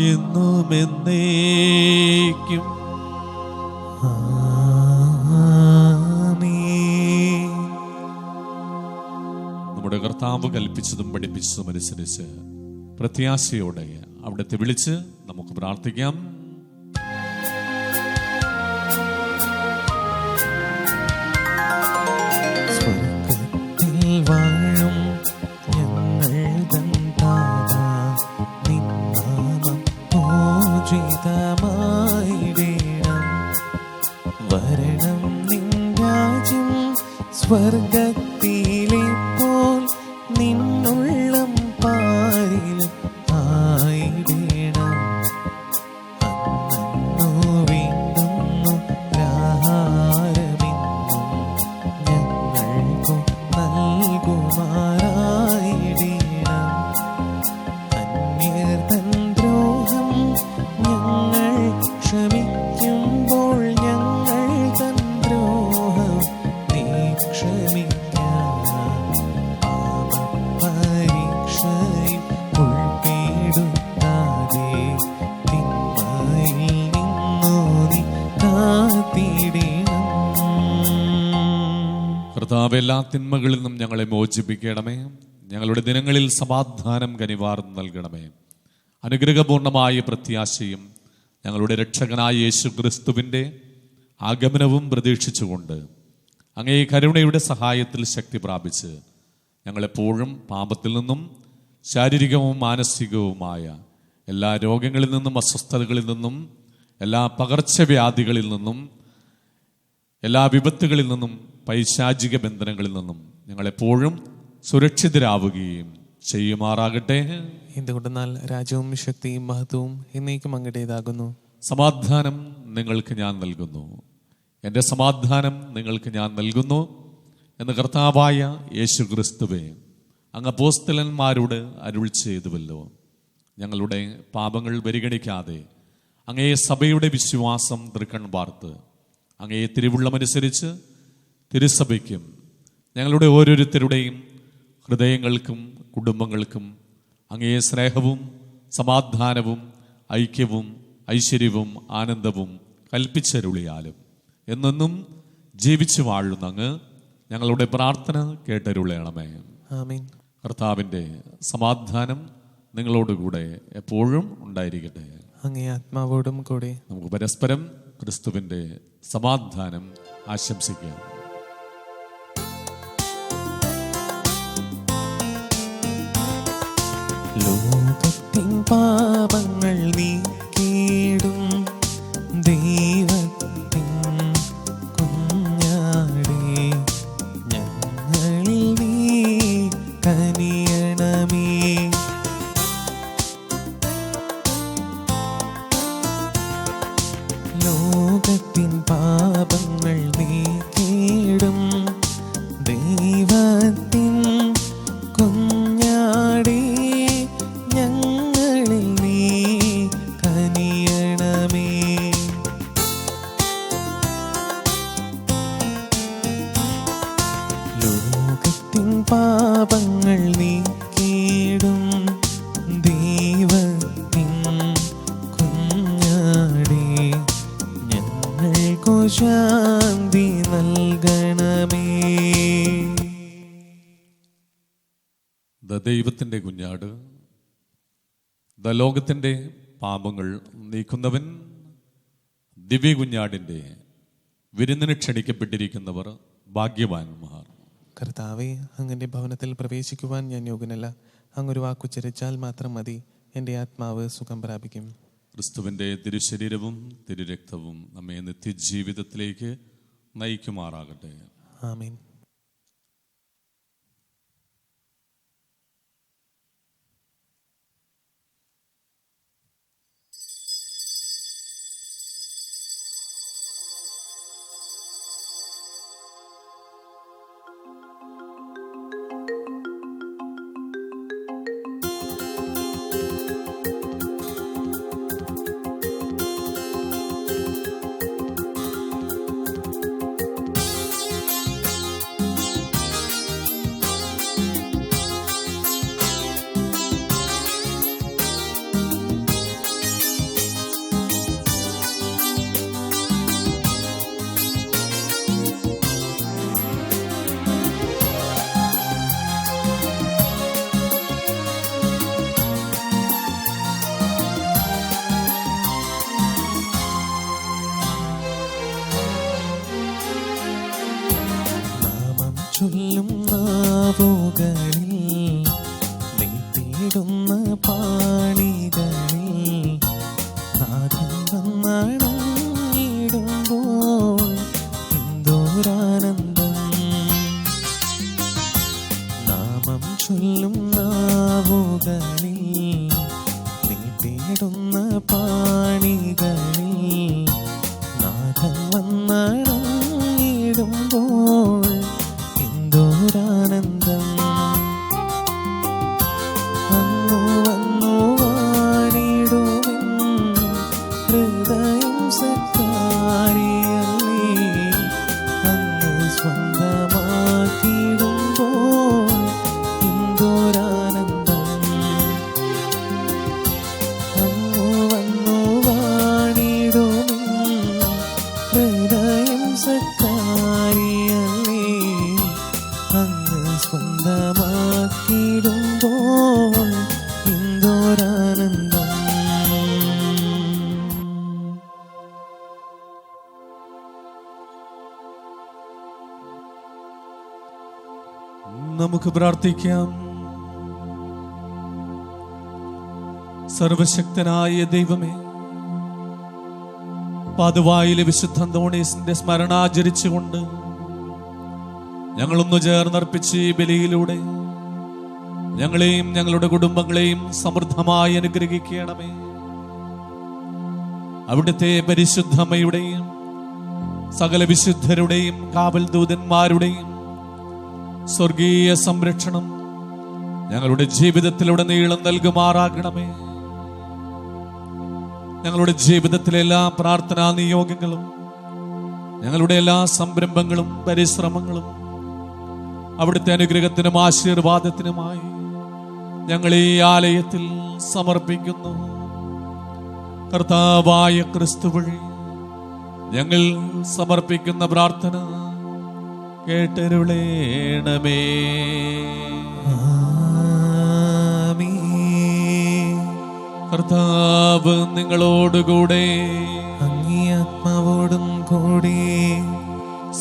എന്നും എന്നേക്കും നമ്മുടെ കർത്താവ് കൽപ്പിച്ചതും പഠിപ്പിച്ചതും അനുസരിച്ച് പ്രത്യാശയോടെ അവിടുത്തെ വിളിച്ച് നമുക്ക് പ്രാർത്ഥിക്കാം. സ്വർഗ്ഗത്തിൽ വാഴും ഞങ്ങൾ തൻ താതാ, നിൻ നാമം പൂജിതമായിടേണം. വരണം നിൻ രാജ്യം സ്വർഗ്ഗത്തിലെ പോൽ നിന്നുള്ളം പാരിലും ആയിടേണം. അന്നു വേണ്ടുന്നു ആഹാരമെന്നും ഞങ്ങൾക്കു നൽകുമാറായിടേണം. അന്യർ തൻ ദ്രോഹം ഞങ്ങൾ ക്ഷമിക്കുമ്പോൾ ഞങ്ങൾ തൻ ദ്രോഹം നീ ക്ഷമിക്കാം. പാപപരീക്ഷയിൽ ഉൾപ്പെടുത്താതെ തിന്മയിൽ നിന്നു നീ കാത്തിടണം. കർത്താവ്, എല്ലാ തിന്മകളിൽ നിന്നും ഞങ്ങളെ മോചിപ്പിക്കണമേ. ഞങ്ങളുടെ ദിനങ്ങളിൽ സമാധാനം കനിവാർന്ന് നൽകണമേ. അനുഗ്രഹപൂർണമായ പ്രത്യാശയും ഞങ്ങളുടെ രക്ഷകനായ യേശു ക്രിസ്തുവിൻ്റെ ആഗമനവും പ്രതീക്ഷിച്ചുകൊണ്ട് അങ്ങേ കരുണയുടെ സഹായത്തിൽ ശക്തി പ്രാപിച്ച് ഞങ്ങളെപ്പോഴും പാപത്തിൽ നിന്നും ശാരീരികവും മാനസികവുമായ എല്ലാ രോഗങ്ങളിൽ നിന്നും അസ്വസ്ഥതകളിൽ നിന്നും എല്ലാ പകർച്ചവ്യാധികളിൽ നിന്നും എല്ലാ വിപത്തുകളിൽ നിന്നും പൈശാചിക ബന്ധനങ്ങളിൽ നിന്നും ഞങ്ങളെപ്പോഴും സുരക്ഷിതരാവുകയും ചെയ്യുമാറാകട്ടെ. എന്തുകൊണ്ടെന്നാൽ രാജ്യവും ശക്തിയും മഹത്വവും എന്നേക്കും അങ്ങയുടേതാകുന്നു. സമാധാനം നിങ്ങൾക്ക് ഞാൻ നൽകുന്നു, എൻ്റെ സമാധാനം നിങ്ങൾക്ക് ഞാൻ നൽകുന്നു എന്ന് കർത്താവായ യേശു ക്രിസ്തുവേ അങ്ങ് അപ്പോസ്തലന്മാരോട് അരുൾ ചെയ്തുവല്ലോ. ഞങ്ങളുടെ പാപങ്ങൾ പരിഗണിക്കാതെ അങ്ങേ സഭയുടെ വിശ്വാസം തൃക്കൺ പാർത്ത് അങ്ങേ തിരുവുള്ളമനുസരിച്ച് തിരുസഭയ്ക്കും ഞങ്ങളുടെ ഓരോരുത്തരുടെയും ഹൃദയങ്ങൾക്കും കുടുംബങ്ങൾക്കും അങ്ങേ സ്നേഹവും സമാധാനവും ഐക്യവും ഐശ്വര്യവും ആനന്ദവും കൽപ്പിച്ചരുളിയാലും എന്നെന്നും ജീവിച്ചു വാഴുന്ന അങ്ങ് ഞങ്ങളുടെ പ്രാർത്ഥന കേട്ടരുളയണമേ. ആമേൻ. കർത്താവിൻ്റെ സമാധാനം നിങ്ങളോടുകൂടെ എപ്പോഴും ഉണ്ടായിരിക്കട്ടെ. അങ്ങേ ആത്മാവോടും കൂടെ. നമുക്ക് പരസ്പരം ക്രിസ്തുവിൻ്റെ സമാധാനം ആശംസിക്കാം. പാപങ്ങൾ നീക്കിയിടും ദൈവത്തിൻ കുഞ്ഞാടേ, ഞങ്ങളിൽ നീ കനിയണമേ. ലോകത്തിൻ പാപങ്ങൾ നീക്കിയിടും ദൈവത്തിൻ കുഞ്ഞാടേ, ഞങ്ങളിൽ നീ കനിയണമേ. ലോകത്തിൻ പാപങ്ങൾ നീക്കിയിടും ദൈവത്തിൻ കുഞ്ഞാടേ, ഞങ്ങൾക്കു ശാന്തി നൽകണമേ. ദൈവത്തിൻ്റെ കുഞ്ഞാട്, ലോകത്തിൻ്റെ പാപങ്ങൾ നീക്കുന്നവൻ, ദിവ്യ കുഞ്ഞാടിൻ്റെ വിരുന്നിന് ക്ഷണിക്കപ്പെട്ടിരിക്കുന്നവർ ഭാഗ്യവാന്മാർ. കർത്താവേ, അങ്ങൻ്റെ ഭവനത്തിൽ പ്രവേശിക്കുവാൻ ഞാൻ യോഗ്യനല്ല. അങ്ങൊരു വാക്കുച്ചരിച്ചാൽ മാത്രം മതി, എൻ്റെ ആത്മാവ് സുഖം പ്രാപിക്കും. ക്രിസ്തുവിൻ്റെ തിരുശരീരവും തിരുരക്തവും നമ്മെ നിത്യജീവിതത്തിലേക്ക് നയിക്കുമാറാകട്ടെ. ആമേൻ. ചൊല്ലും നാവുകളിൽ, നീട്ടിയിടുന്ന പാണികളിൽ, നാഥൻ വന്നടങ്ങിടുമ്പോൾ എന്തോരാനന്ദം. നാമം ചൊല്ലും നാവുകളിൽ, നീട്ടിയിടുന്ന പാണികളിൽ, നാഥൻ വന്നടങ്ങിടുമ്പോൾ എന്തോരാനന്ദം. അങ്ങു വന്നു വാണിടുമെൻ ഹൃദയം സക്കാരിയല്ലേ, അങ്ങ് സ്വന്തമാക്കിടുമ്പോൾ എന്തോരാനന്ദം. അങ്ങു വന്നു വാണിടുമെൻ ഹൃദയം സക്കാരിയല്ലേ, അങ്ങ് സ്വന്തമാക്കിടുമ്പോൾ എന്തോരാനന്ദം. നമുക്ക് പ്രാർത്ഥിക്കാം. സർവശക്തനായ ദൈവമേ, പാതുവായിലെ വിശുദ്ധ അന്തോണീസിന്റെ സ്മരണ ആചരിച്ചുകൊണ്ട് ഞങ്ങളൊന്നു ചേർന്നർപ്പിച്ച് ഈ ബലിയിലൂടെ ഞങ്ങളെയും ഞങ്ങളുടെ കുടുംബങ്ങളെയും സമൃദ്ധമായി അനുഗ്രഹിക്കണമേ. അവിടുത്തെ പരിശുദ്ധമ്മയുടെയും സകല വിശുദ്ധരുടെയും കാവൽ ദൂതന്മാരുടെയും സ്വർഗീയ സംരക്ഷണം ഞങ്ങളുടെ ജീവിതത്തിലൂടെ നീളം നൽകുമാറാകണമേ. ഞങ്ങളുടെ ജീവിതത്തിലെ എല്ലാ പ്രാർത്ഥനാ നിയോഗങ്ങളും, ഞങ്ങളുടെ എല്ലാ സംരംഭങ്ങളും പരിശ്രമങ്ങളും അവിടുത്തെ അനുഗ്രഹത്തിനും ആശീർവാദത്തിനുമായി ഞങ്ങൾ ഈ ആലയത്തിൽ സമർപ്പിക്കുന്നു. കർത്താവായ ക്രിസ്തു വഴി ഞങ്ങൾ സമർപ്പിക്കുന്ന പ്രാർത്ഥന കേട്ടരുളേണമേ. കർത്താവ് നിങ്ങളോടുകൂടെ, അങ്ങേ ആത്മാവോടും കൂടെ.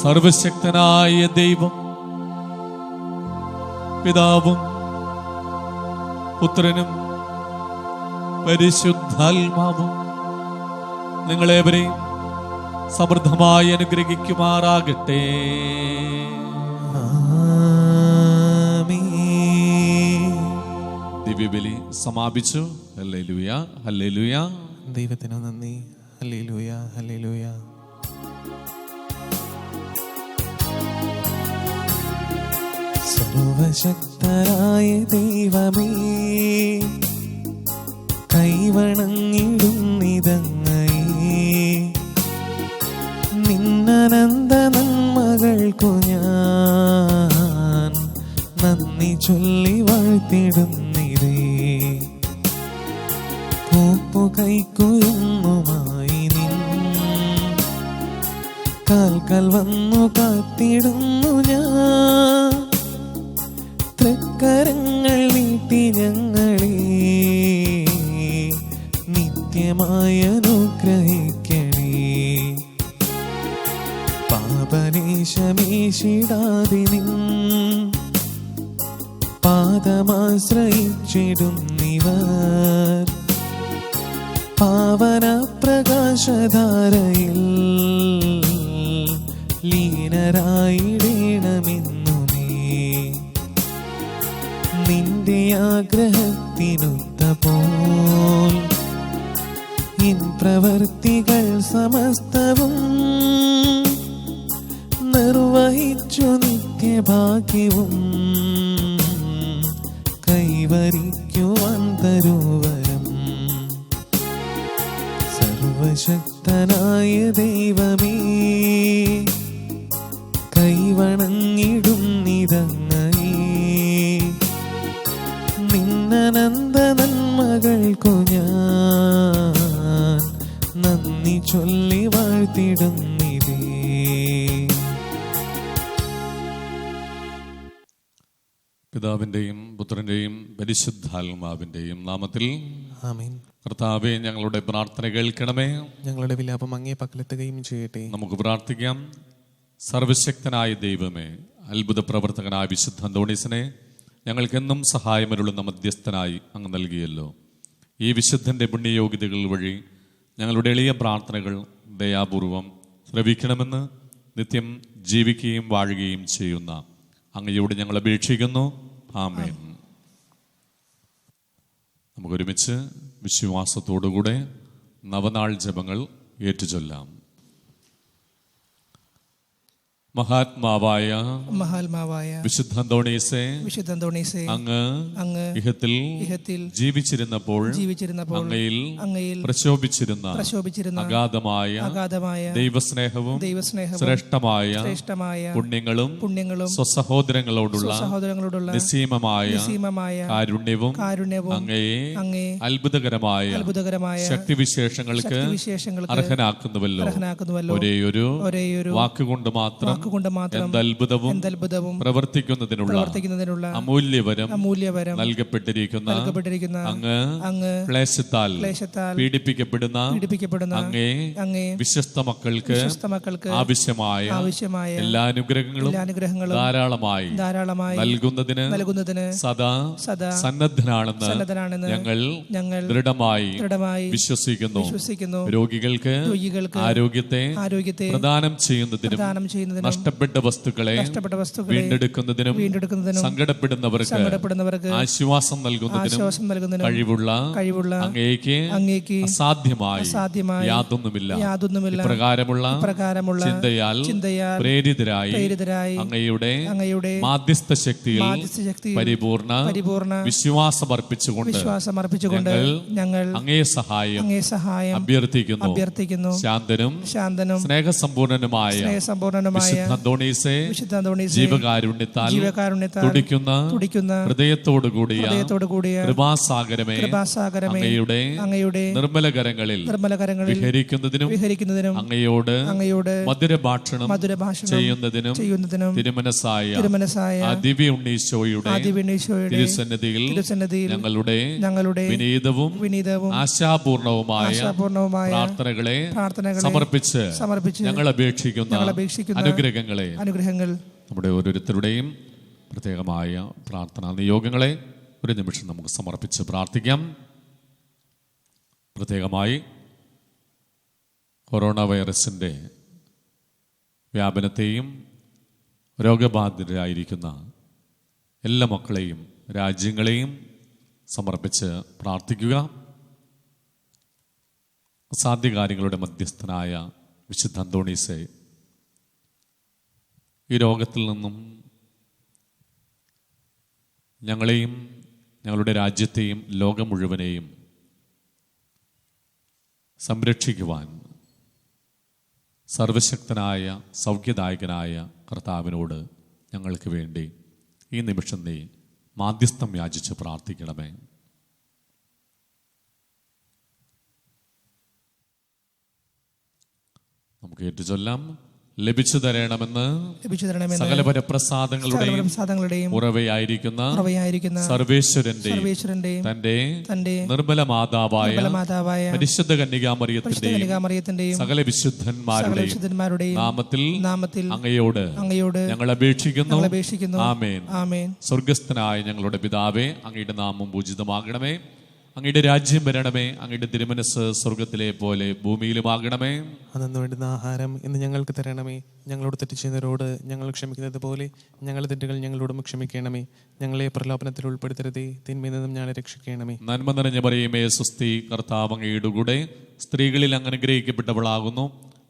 സർവശക്തനായ ദൈവം പിതാവും പുത്രനും പരിശുദ്ധാത്മാവും നിങ്ങളേവരെയും സമൃദ്ധമായി അനുഗ്രഹിക്കുമാറാകട്ടെ. ദിവ്യബലി സമാപിച്ചു. Hallelujah, hallelujah. ദൈവത്തിന് നന്ദി. Hallelujah, hallelujah. സർവശക്തനായ ദൈവമേ, കൈവണങ്ങിടുന്നിതങ്ങയെ, നിന്നനന്ത നന്മകൾക്കു ഞാൻ നന്ദി ചൊല്ലി വാഴ്ത്തിടുന്നിതേ. പൂപ്പു കൈക്കുയുന്നുമായി നിൻ കാൽക്കൽ വന്നു കാത്തിടുന്നു ഞാൻ. തൃക്കരങ്ങൾ നീട്ടി ഞങ്ങളെ നിത്യമായി അനുഗ്രഹിക്കണേ. പാപലേശമേശിടാതെ നിൻ പാദമാശ്രയിച്ചിടുന്നിവർ പാവന പ്രകാശധാരയിൽ ലീനരായിടേണമെന്നുമേ. നിന്റെ ആഗ്രഹത്തിനൊത്ത പോൽ ഇൻ പ്രവർത്തികൾ സമസ്തവും നിർവഹിച്ചു നിത്യഭാഗ്യവും കൈവരിക്കുവാൻ തരുവരം. സർവശക്തനായ ദൈവമേ, കൈവണങ്ങിടുന്നിതങ്ങയെ, നിന്നനന്ത നന്മകൾക്കു ഞാൻ നന്ദി ചൊല്ലി വാഴ്ത്തിടുന്നിതേ. പിതാവിൻ്റെയും പുത്രൻ്റെയും പരിശുദ്ധാത്മാവിൻ്റെയും നാമത്തിൽ ആമേൻ. കർത്താവേ, ഞങ്ങളുടെ പ്രാർത്ഥന കേൾക്കണമേ. ഞങ്ങളുടെ വിലാപം അങ്ങേ പക്കലെത്തുകയും ചെയ്യട്ടെ. നമുക്ക് പ്രാർത്ഥിക്കാം. സർവശക്തനായ ദൈവമേ, അത്ഭുത പ്രവർത്തകനായ വിശുദ്ധ അന്തോണീസിനെ ഞങ്ങൾക്കെന്നും സഹായമരുളുന്ന മധ്യസ്ഥനായി അങ്ങ് നൽകിയല്ലോ. ഈ വിശുദ്ധൻ്റെ പുണ്യയോഗ്യതകൾ വഴി ഞങ്ങളുടെ എളിയ പ്രാർത്ഥനകൾ ദയാപൂർവം ശ്രവിക്കണമെന്ന് നിത്യം ജീവിക്കുകയും വാഴുകയും ചെയ്യുന്ന അങ്ങയോട് ഞങ്ങൾ അപേക്ഷിക്കുന്നു. ആമേൻ. നമുക്കൊരുമിച്ച് വിശ്വാസത്തോടുകൂടെ നവനാൾ ജപങ്ങൾ ഏറ്റുചൊല്ലാം. മഹാത്മാവായ വിശുദ്ധ അന്തോണീസേ, അങ്ങ് ഇഹത്തിൽ ജീവിച്ചിരുന്നപ്പോൾ അങ്ങയിൽ പ്രശോഭിച്ചിരുന്ന അഗാധമായ ദൈവസ്നേഹവും ശ്രേഷ്ഠമായ പുണ്യങ്ങളും സ്വസഹോദരങ്ങളോടുള്ള നിസ്സീമമായ കാരുണ്യവും അങ്ങയെ അത്ഭുതകരമായ ശക്തിവിശേഷങ്ങൾക്ക് അർഹനാക്കുന്നുവല്ലോ. ഒരേയൊരു വാക്കുകൊണ്ട് മാത്രം എന്തത്ഭുതവും പ്രവർത്തിക്കുന്നതിനുള്ള അമൂല്യവരം നൽകപ്പെട്ടിരിക്കുന്ന അങ്ങ് ക്ലേശത്താൽ പീഡിപ്പിക്കപ്പെടുന്ന അങ്ങേ വിശ്വസ്ത മക്കൾക്ക് ആവശ്യമായ എല്ലാ അനുഗ്രഹങ്ങളും ധാരാളമായി നൽകുന്നതിന് സദാ സന്നദ്ധനാണെന്ന് ഞങ്ങൾ ദൃഢമായി വിശ്വസിക്കുന്നു. രോഗികൾക്ക് ആരോഗ്യത്തെ പ്രദാനം ചെയ്യുന്നതിനും നഷ്ടപ്പെട്ട വസ്തുക്കളെ വീണ്ടെടുക്കുന്നതിനും സങ്കടപ്പെടുന്നവർക്ക് ആശ്വാസം നൽകുന്നതിനും കഴിവുള്ള അങ്ങേക്ക് അസാധ്യമായി യാതൊന്നുമില്ല. ഇപ്രകാരമുള്ള ചിന്തയാൽ പ്രേരിതരായി അങ്ങയുടെ മാധ്യസ്ഥ ശക്തിയിൽ പരിപൂർണ വിശ്വാസമർപ്പിച്ചുകൊണ്ട് ഞങ്ങൾ അങ്ങേ സഹായം അഭ്യർത്ഥിക്കുന്നു. ശാന്തനും സ്നേഹസമ്പൂർണനുമായ വിശുദ്ധ അന്തോണീസേ, ജീവകാരുണ്യത്താൽ തുടിക്കുന്ന ഹൃദയത്തോടുകൂടിയ കൃപാസാഗരമേ, അങ്ങയുടെ നിർമ്മല കരങ്ങളിൽ വിഹരിക്കുന്നതിനും അങ്ങയോട് മധുരഭാഷണം ചെയ്യുന്നതിനും തിരുമനസായ ദിവ്യ ഉണ്ണീശോയുടെ തിരുസന്നിധിയിൽ ഞങ്ങളുടെ വിനീതവും ആശാപൂർണവുമായ പ്രാർത്ഥനകളെ സമർപ്പിച്ച് ഞങ്ങൾ അപേക്ഷിക്കുന്ന അനുഗ്രഹങ്ങൾ നമ്മുടെ ഓരോരുത്തരുടെയും പ്രത്യേകമായ പ്രാർത്ഥനാ നിയോഗങ്ങളെ ഒരു നിമിഷം നമുക്ക് സമർപ്പിച്ച് പ്രാർത്ഥിക്കാം. പ്രത്യേകമായി കൊറോണ വൈറസിൻ്റെ വ്യാപനത്തെയും രോഗബാധിതരായിരിക്കുന്ന എല്ലാ മക്കളെയും രാജ്യങ്ങളെയും സമർപ്പിച്ച് പ്രാർത്ഥിക്കുക. അസാധ്യകാര്യങ്ങളുടെ മധ്യസ്ഥനായ വിശുദ്ധ അന്തോണീസെ, ഈ രോഗത്തിൽ നിന്നും ഞങ്ങളെയും ഞങ്ങളുടെ രാജ്യത്തെയും ലോകം മുഴുവനെയും സംരക്ഷിക്കുവാൻ സർവശക്തനായ സൗഖ്യദായകനായ കർത്താവിനോട് ഞങ്ങൾക്ക് വേണ്ടി ഈ നിമിഷം നീ മാധ്യസ്ഥം യാചിച്ച് പ്രാർത്ഥിക്കണമേ. നമുക്ക് ഏറ്റുചൊല്ലാം. ലഭിച്ചു തരണമെന്ന് സകല വരപ്രസാദങ്ങളുടെയും ഉറവയായിരിക്കുന്ന സർവേശ്വരന്റെയും തന്റെ നിർമ്മല മാതാവായ പരിശുദ്ധ കന്യകാമറിയത്തിന്റെയും സകല വിശുദ്ധന്മാരുടെയും നാമത്തിൽ അങ്ങയോട് ഞങ്ങൾ അപേക്ഷിക്കുന്നു. ആമേൻ. സ്വർഗസ്ഥനായ ഞങ്ങളുടെ പിതാവേ, അങ്ങയുടെ നാമം പൂജിതമാകണമേ. അങ്ങയുടെ രാജ്യം വരണമേ. അങ്ങയുടെ തിരുമനസ് സ്വർഗത്തിലെ പോലെ ഭൂമിയിലുമാകണമേ. അന്നു വേണ്ടുന്ന ആഹാരം ഇന്ന് ഞങ്ങൾക്ക് തരണമേ. ഞങ്ങളോട് തെറ്റ് ചെയ്യുന്നവരോട് ഞങ്ങൾ ക്ഷമിക്കുന്നത് പോലെ ഞങ്ങളുടെ തെറ്റുകൾ ഞങ്ങളോടും ക്ഷമിക്കണമേ. ഞങ്ങളെ പ്രലോഭനത്തിൽ ഉൾപ്പെടുത്തരുതേ, തിന്മയിൽ നിന്നും ഞങ്ങളെ രക്ഷിക്കണമേ. നന്മ നിറഞ്ഞ മറിയമേ, സ്വസ്തി, കർത്താവ് അങ്ങയുടെ കൂടെ സ്ത്രീകളിൽ അങ്ങ് അനുഗ്രഹിക്കപ്പെട്ടവളാകുന്നു.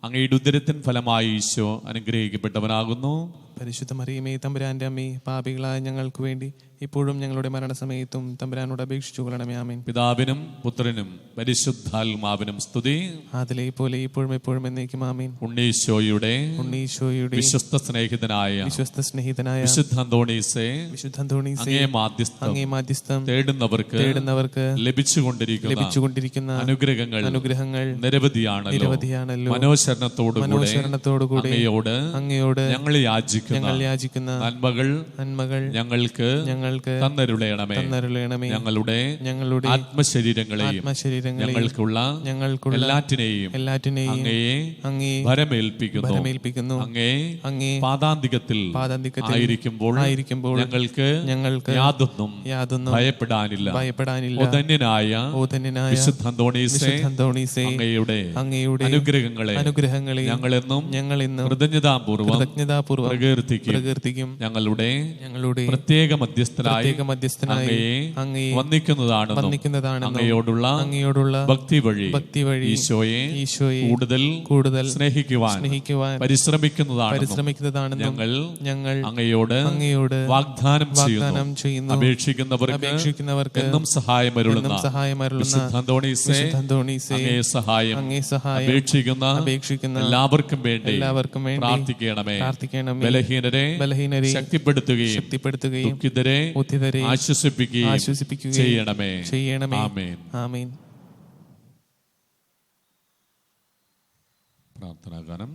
അങ്ങയുടെ ഉദരത്തിൻ ഫലമായി ഈശോ അനുഗ്രഹിക്കപ്പെട്ടവനാകുന്നു. പരിശുദ്ധ മറിയമേ, തമ്പുരാന്റെ അമ്മേ, പാപികളായ ഞങ്ങൾക്ക് വേണ്ടി ഇപ്പോഴും ഞങ്ങളുടെ മരണസമയത്തും തമ്പുരാനോട് അപേക്ഷിച്ചു കൊള്ളണമേ. ആമേൻ. പിതാവിനും പുത്രനും പരിശുദ്ധാത്മാവിനും സ്തുതി, അതിലെ പോലെ ഇപ്പോഴും എപ്പോഴും എന്നേക്കും. ആമേൻ. ഉണ്ണീശോയുടെ വിശ്വസ്ത സ്നേഹിതനായ വിശുദ്ധ അന്തോണീസേ, അങ്ങേ മാധ്യസ്ഥം തേടുന്നവർക്ക് ലഭിച്ചുകൊണ്ടിരിക്കുന്ന അനുഗ്രഹങ്ങൾ നിരവധിയാണല്ലോ. മനോശരണത്തോടുകൂടി അങ്ങയോട് ഞങ്ങൾ യാചിക്കുന്ന നന്മകൾ ഞങ്ങൾക്ക് തന്നരുളയണമേ. ഞങ്ങളുടെ ആത്മശരീരങ്ങളെയും ഞങ്ങൾക്കുള്ള എല്ലാറ്റിനെയും അങ്ങയെ ഭരമേൽപ്പിക്കുന്നു. അങ്ങേ പാദാന്തികത്തിൽ ആയിരിക്കുമ്പോൾ ഞങ്ങൾക്ക് യാതൊന്നും ഭയപ്പെടാനില്ല. ധന്യനായ വിശുദ്ധ അന്തോണീസേ, അങ്ങയുടെ അനുഗ്രഹങ്ങളെ ഞങ്ങളെന്നും കൃതജ്ഞതാപൂർവം പ്രകീർത്തിക്കും. ഞങ്ങളുടെ പ്രത്യേക മധ്യസ്ഥനായി അങ്ങയെ വന്ദിക്കുന്നതാണെന്നും അങ്ങയോടുള്ള ഭക്തി വഴി ഈശോയെ കൂടുതൽ സ്നേഹിക്കുവാൻ പരിശ്രമിക്കുന്നതാണെന്നും ഞങ്ങൾ അങ്ങയോട് വാഗ്ദാനം ചെയ്യുന്നു. അപേക്ഷിക്കുന്നവർക്ക് എന്നും സഹായമരുളുന്ന വിശുദ്ധ അന്തോണീസേ, അങ്ങേ സഹായം അപേക്ഷിക്കുന്ന എല്ലാവർക്കും വേണ്ടി പ്രാർത്ഥിക്കണമേ. ബലഹീനരെ ശക്തിപ്പെടുത്തുകയും ദുഃഖിതരെ ആശ്വസിപ്പിക്കുകയും ചെയ്യണമേ. ആമേൻ. പ്രാർത്ഥനാഗാനം.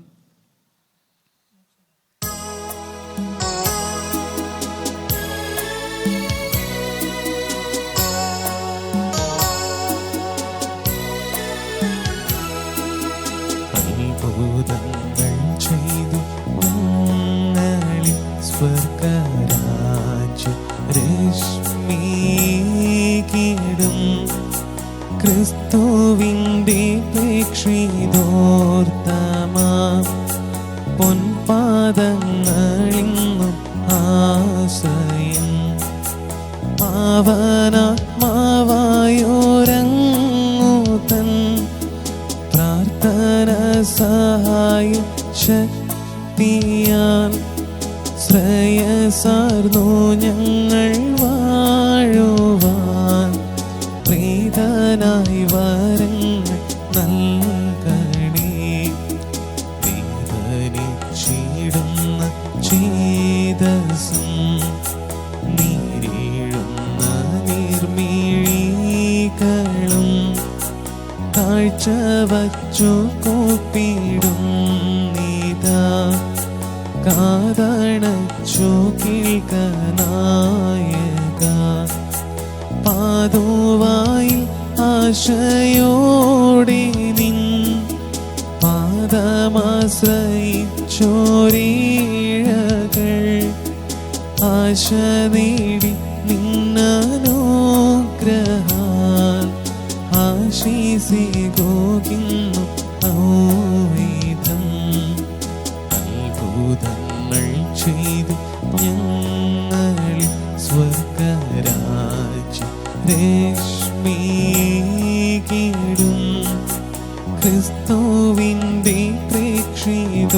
ക്രിസ്തുവിന്റെ പ്രേക്ഷിതോർത്തമാ പൊൻപാദങ്ങളിന്നും ആശ്രയം പാവനാത്മാവായോരങ്ങുതൻ പ്രാർത്ഥന സഹായം ശക്തിയാൽ ശ്രേയസാർന്നു ഞങ്ങൾ വാഴുവാൻ പ്രീതനായി വരങ്ങൾ നൽകണേ. വേദനിച്ചിടുന്ന ചേതസും നീരിഴുന്ന നിർമിഴികളും കാഴ്ച വച്ചു കൂപ്പിടും നീതാ കാതണച്ചു കേൾക്കനായക പാതുവായി ആശയോടെ നിൻ പാദമാശ്രയിച്ചോരീഴകൾ ആശ നേടി നിന്നനുഗ്രഹാൽ ആശീസി രശ്മികിടും ക്രിസ്തുവിൻ്റെ പ്രേക്ഷിതോർത്തമാ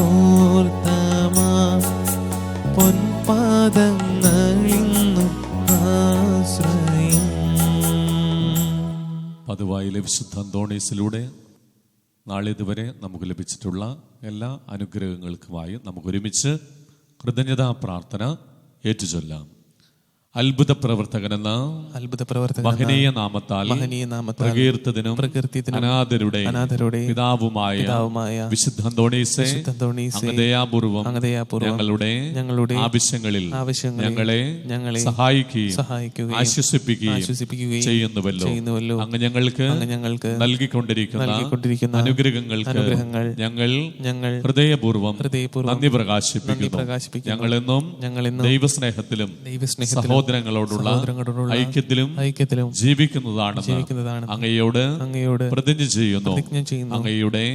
പൊൻപാദങ്ങളിന്നു ആശ്രയം. പതുവായിലെ വിശുദ്ധ അന്തോണീസിലൂടെ നാളിതുവരെ നമുക്ക് ലഭിച്ചിട്ടുള്ള എല്ലാ അനുഗ്രഹങ്ങൾക്കുമായി നമുക്ക് ഒരുമിച്ച് കൃതജ്ഞതാ പ്രാർത്ഥന ഏറ്റുചൊല്ലാം. അത്ഭുത പ്രവർത്തകനെന്ന മഹനീയ നാമത്താൽ പ്രകീർത്തിതനും അനാഥരുടെ പിതാവുമായ വിശുദ്ധ അന്തോണീസേ, അങ്ങ് ദയാപൂർവം ഞങ്ങളുടെ ആവശ്യങ്ങളിൽ ഞങ്ങളെ സഹായിക്കുകയും ആശ്വസിപ്പിക്കുകയും ചെയ്യുന്നുവല്ലോ. അങ്ങ് ഞങ്ങൾക്ക് നൽകിക്കൊണ്ടിരിക്കുന്ന അനുഗ്രഹങ്ങൾക്ക് ഞങ്ങൾ ഹൃദയപൂർവം നന്ദി പ്രകാശിപ്പിക്കുന്നു. ഞങ്ങളെന്നും ദൈവസ്നേഹത്തിലും സഹോദരങ്ങളോടുള്ള ഐക്യത്തിലും ജീവിക്കുന്നതാണെന്ന് അങ്ങയോട് പ്രതിജ്ഞ ചെയ്യുന്നു. അങ്ങയുടെ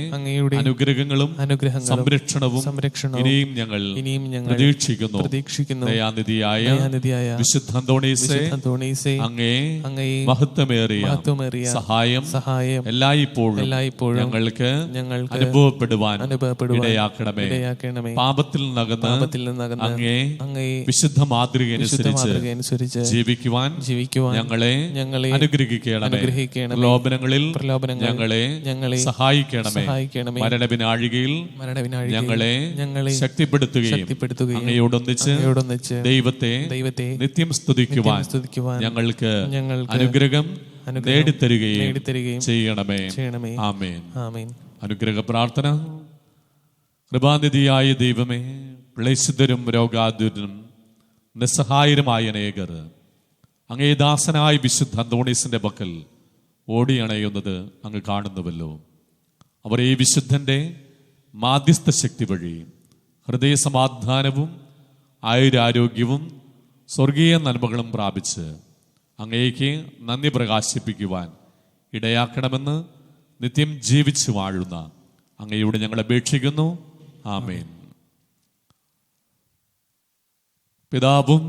അനുഗ്രഹങ്ങളും സംരക്ഷണവും ഇനിയും ഞങ്ങൾ പ്രതീക്ഷിക്കുന്നു. ദയാനിധിയായ വിശുദ്ധ അന്തോണീസേ, അങ്ങേ മഹത്വമേറിയ സഹായം എല്ലായ്പ്പോഴും ഞങ്ങൾക്ക് അനുഭവപ്പെടുവാൻ ഇടയാക്കണമേ. പാപത്തിൽ നിന്നകന്ന് അങ്ങേ വിശുദ്ധ മാതൃക അനുസരിച്ച് ജീവിക്കുവാൻ ഞങ്ങളെ അനുഗ്രഹിക്കണമേ. പ്രലോഭനങ്ങളിൽ ഞങ്ങളെ സഹായിക്കണമേ. മരണവിനാഴികയിൽ ഞങ്ങളെ ശക്തിപ്പെടുത്തുകയും അങ്ങയോടൊന്നിച്ച് ദൈവത്തെ നിത്യം സ്തുതിക്കുവാൻ ഞങ്ങൾക്ക് അനുഗ്രഹം നേടിത്തരുകയും ചെയ്യണമേ. ആമേൻ. അനുഗ്രഹ പ്രാർത്ഥന. കൃപാനിധിയായ ദൈവമേ, ക്ലേശിതരും രോഗാതുരനും നിസ്സഹായരുമായ അനേകർ അങ്ങേ ദാസനായ വിശുദ്ധ അന്തോണീസിന്റെ പക്കൽ ഓടിയണയുന്നത് അങ്ങ് കാണുന്നുവല്ലോ. അവർ ഈ വിശുദ്ധന്റെ മാധ്യസ്ഥ ശക്തി വഴി ഹൃദയസമാധാനവും ആയുരാരോഗ്യവും സ്വർഗീയ നന്മകളും പ്രാപിച്ച് അങ്ങേക്ക് നന്ദി പ്രകാശിപ്പിക്കുവാൻ ഇടയാക്കണമെന്ന് നിത്യം ജീവിച്ചു വാഴുന്ന അങ്ങയോട് ഞങ്ങൾ അപേക്ഷിക്കുന്നു. ആമേൻ. പിതാവും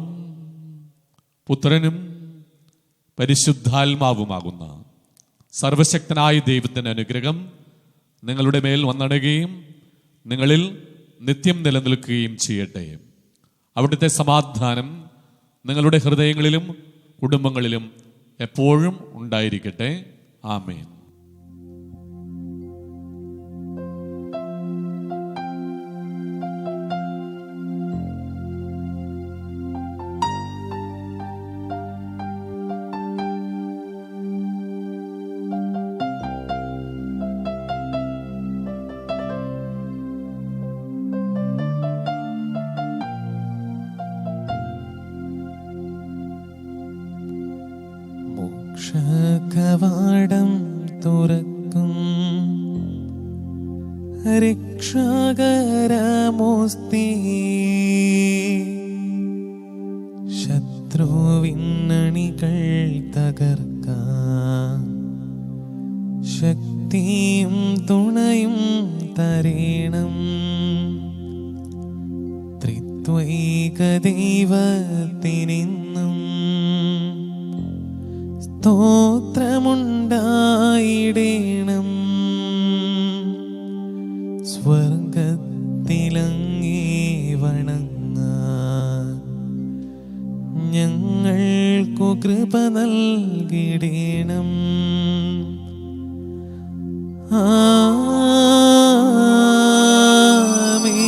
പുത്രനും പരിശുദ്ധാത്മാവുമാകുന്ന സർവശക്തനായ ദൈവത്തിൻ്റെ അനുഗ്രഹം നിങ്ങളുടെ മേൽ വന്നടയുകയും നിങ്ങളിൽ നിത്യം നിലനിൽക്കുകയും ചെയ്യട്ടെ. അവിടുത്തെ സമാധാനം നിങ്ങളുടെ ഹൃദയങ്ങളിലും കുടുംബങ്ങളിലും എപ്പോഴും ഉണ്ടായിരിക്കട്ടെ. ആമേൻ. കവാടം തുറക്കും രക്ഷകരമോസ്തി, ശത്രുവിന്നണികൾ തകർക്കാൻ ശക്തിയും തുണയും തരേണം. ത്രിത്വൈക ദൈവത്തിനെന്നും സ്തോത്രമുണ്ടായിടേണം. സ്വർഗത്തിലങ്ങേ വണങ്ങാൻ ഞങ്ങൾക്കു കൃപ നൽകിടേണം. ആമേൻ.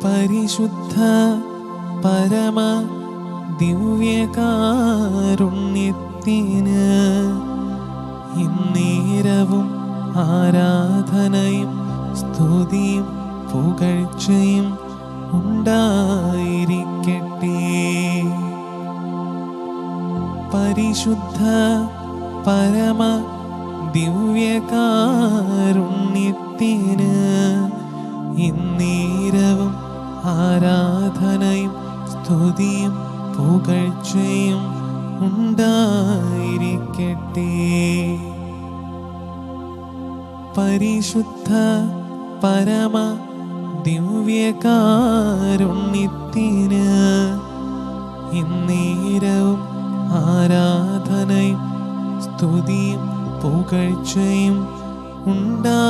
പരിശുദ്ധ പരമ ദിവ്യകാരുണ്യത്തിന് ഇന്നേരവും ആരാധനയും സ്തുതിയും പുകഴ്ചയും ഉണ്ടായിരിക്കട്ടെ. പരിശുദ്ധ പരമ ദിവ്യകാരുണ്യത്തിന് ഇന്നേരവും ആരാധനയും സ്തുതിയും പുകഴ്ചയും ഉണ്ടായിരിക്കട്ടെ. പരിശുദ്ധ പരമ ദിവ്യകാരുണ്യത്തിന് ഇന്നേരവും ആരാധനയും സ്തുതിയും പുകഴ്ചയും ഉണ്ടായിരിക്കട്ടെ.